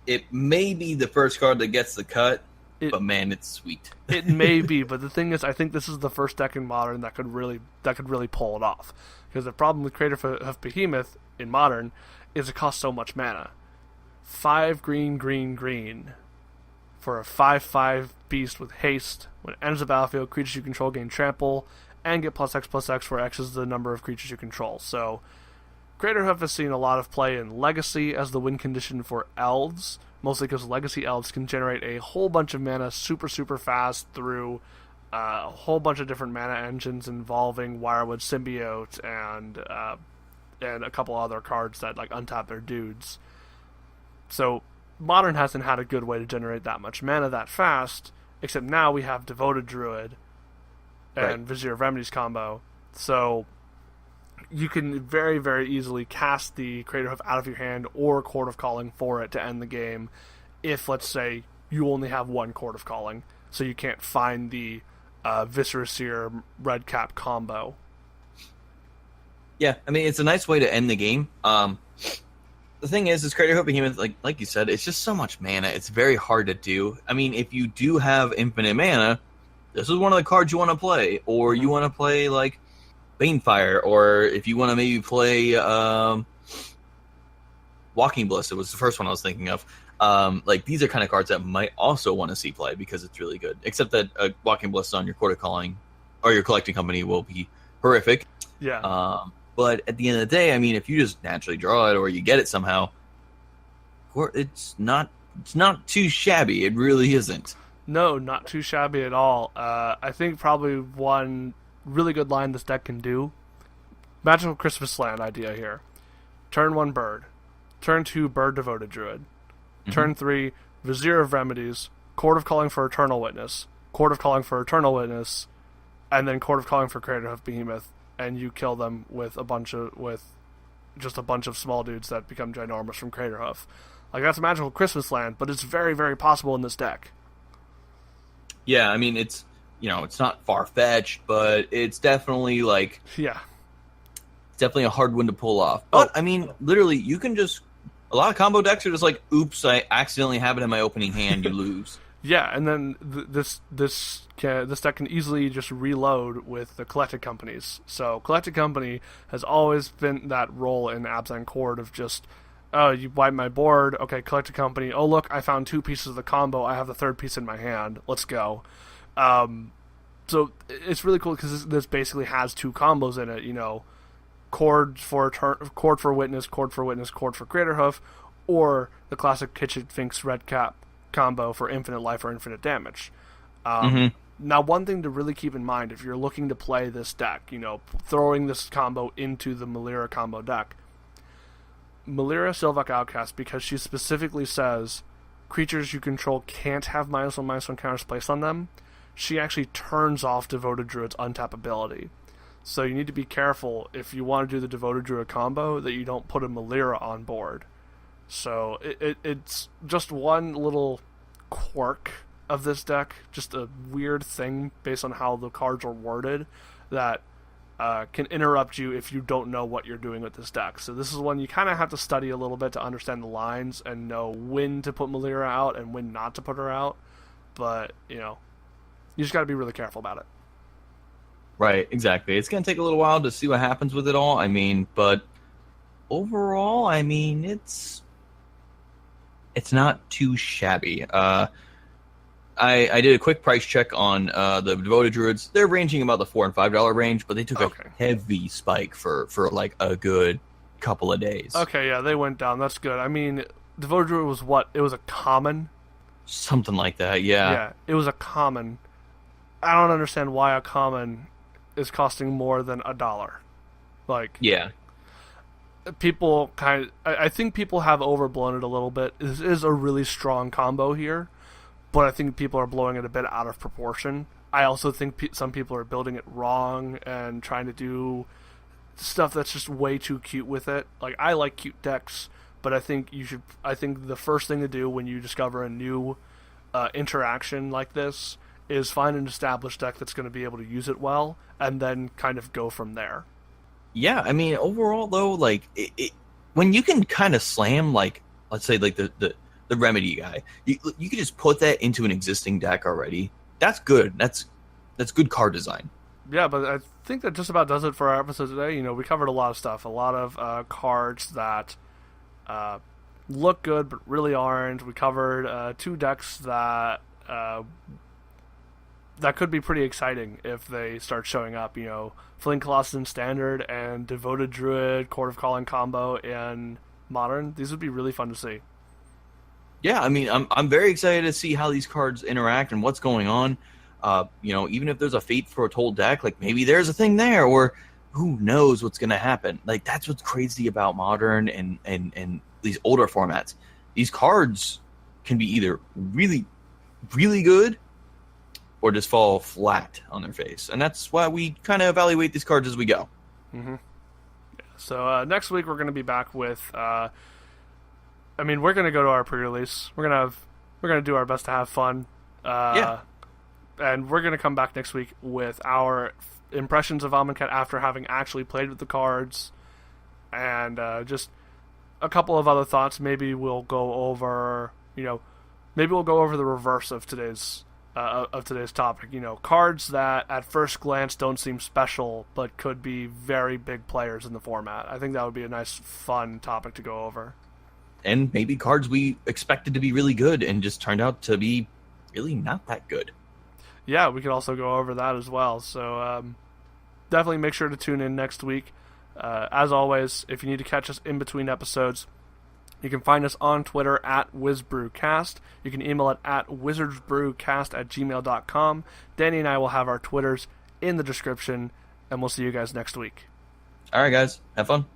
Speaker 2: It may be the first card that gets the cut, but man, it's sweet.
Speaker 1: It may be, but the thing is, I think this is the first deck in Modern that could really pull it off. Because the problem with Craterhoof Behemoth in Modern is it costs so much mana. 5 green for a 5/5 beast with haste. When it enters the battlefield, creatures you control gain trample and get +X/+X, where X is the number of creatures you control. So Craterhoof has seen a lot of play in Legacy as the win condition for Elves, mostly because Legacy Elves can generate a whole bunch of mana super fast through a whole bunch of different mana engines involving Wirewood Symbiote and a couple other cards that like untap their dudes. So Modern hasn't had a good way to generate that much mana that fast, except now we have Devoted Druid and Vizier of Remedies combo. So you can very, very easily cast the Craterhoof out of your hand or Court of Calling for it to end the game if, let's say, you only have one Court of Calling, so you can't find the Viscera Redcap combo.
Speaker 2: Yeah, I mean, it's a nice way to end the game. The thing is Craterhoof Behemoth, like you said, it's just so much mana. It's very hard to do. I mean, if you do have infinite mana, this is one of the cards you want to play. Or you want to play, like, Banefire. Or if you want to maybe play Walking Bliss. It was the first one I was thinking of. Like, these are kind of cards that might also want to see play because it's really good. Except that Walking Bliss on your Court of Calling or your Collecting Company will be horrific.
Speaker 1: Yeah.
Speaker 2: But at the end of the day, I mean, if you just naturally draw it or you get it somehow, it's not too shabby. It really isn't.
Speaker 1: No, not too shabby at all. I think probably one really good line this deck can do. Magical Christmas Land idea here. Turn 1 Bird. Turn 2 Bird Devoted Druid. Mm-hmm. Turn 3 Vizier of Remedies. Court of Calling for Eternal Witness. Court of Calling for Eternal Witness. And then Court of Calling for Craterhoof Behemoth. And you kill them with just a bunch of small dudes that become ginormous from Craterhoof. Like, that's a Magical Christmas Land, but it's very, very possible in this deck.
Speaker 2: Yeah, I mean, it's not far-fetched, but it's definitely, like...
Speaker 1: Yeah.
Speaker 2: It's definitely a hard one to pull off. But, I mean, literally, you can just... A lot of combo decks are just like, oops, I accidentally have it in my opening hand, you lose.
Speaker 1: Yeah, and then this deck can easily just reload with the Collected Companies. So Collected Company has always been that role in Abzan Court of just, oh, you wipe my board, okay, Collected Company, oh look, I found 2 pieces of the combo, I have the 3rd piece in my hand, let's go. So it's really cool because this basically has 2 combos in it, Chord for Witness, Chord for Witness, Chord for Craterhoof, or the classic Kitchen Finks Redcap combo for infinite life or infinite damage. Now, one thing to really keep in mind if you're looking to play this deck, throwing this combo into the Melira combo deck, Melira Sylvak Outcast, because she specifically says creatures you control can't have -1/-1 counters placed on them, she actually turns off Devoted Druid's untap ability. So you need to be careful if you want to do the Devoted Druid combo that you don't put a Melira on board. So it's just one little quirk of this deck, just a weird thing based on how the cards are worded that can interrupt you if you don't know what you're doing with this deck. So this is one you kind of have to study a little bit to understand the lines and know when to put Melira out and when not to put her out. But, you just got to be really careful about it.
Speaker 2: Right, exactly. It's going to take a little while to see what happens with it all. I mean, but overall, I mean, it's not too shabby. I did a quick price check on the Devoted Druids. They're ranging about the $4 and $5 range, but they took a heavy spike for like a good couple of days.
Speaker 1: Okay, yeah, they went down. That's good. I mean, Devoted Druid was what? It was a common?
Speaker 2: Something like that, yeah.
Speaker 1: Yeah, it was a common. I don't understand why a common is costing more than $1. Like,
Speaker 2: yeah.
Speaker 1: people I think people have overblown it a little bit. This is a really strong combo here, but I think people are blowing it a bit out of proportion. I also think some people are building it wrong and trying to do stuff that's just way too cute with it. Like, I like cute decks, but I think the first thing to do when you discover a new interaction like this is find an established deck that's going to be able to use it well, and then kind of go from there.
Speaker 2: Yeah, I mean, overall though, like when you can kind of slam, like, let's say like the remedy guy, you can just put that into an existing deck already. That's good. That's good card design.
Speaker 1: Yeah, but I think that just about does it for our episode today. We covered a lot of stuff, a lot of cards that look good but really aren't. We covered 2 decks that could be pretty exciting if they start showing up. Fling Colossus in Standard and Devoted Druid, Court of Calling combo in Modern. These would be really fun to see.
Speaker 2: Yeah, I mean, I'm very excited to see how these cards interact and what's going on. Even if there's a fate for a whole deck, like maybe there's a thing there, or who knows what's going to happen. Like, that's what's crazy about Modern and these older formats. These cards can be either really, really good or just fall flat on their face. And that's why we kind of evaluate these cards as we go.
Speaker 1: Mm-hmm. Yeah. So next week we're going to be back with... we're going to go to our pre-release. We're going to do our best to have fun.
Speaker 2: Yeah.
Speaker 1: And we're going to come back next week with our impressions of Amonkhet after having actually played with the cards, and just a couple of other thoughts. Maybe we'll go over, the reverse of today's topic. Cards that at first glance don't seem special, but could be very big players in the format. I think that would be a nice, fun topic to go over.
Speaker 2: And maybe cards we expected to be really good and just turned out to be really not that good.
Speaker 1: Yeah, we could also go over that as well. So definitely make sure to tune in next week. As always, if you need to catch us in between episodes, you can find us on Twitter at WizBrewCast. You can email it at wizardsbrewcast@gmail.com. Danny and I will have our Twitters in the description, and we'll see you guys next week.
Speaker 2: All right, guys. Have fun.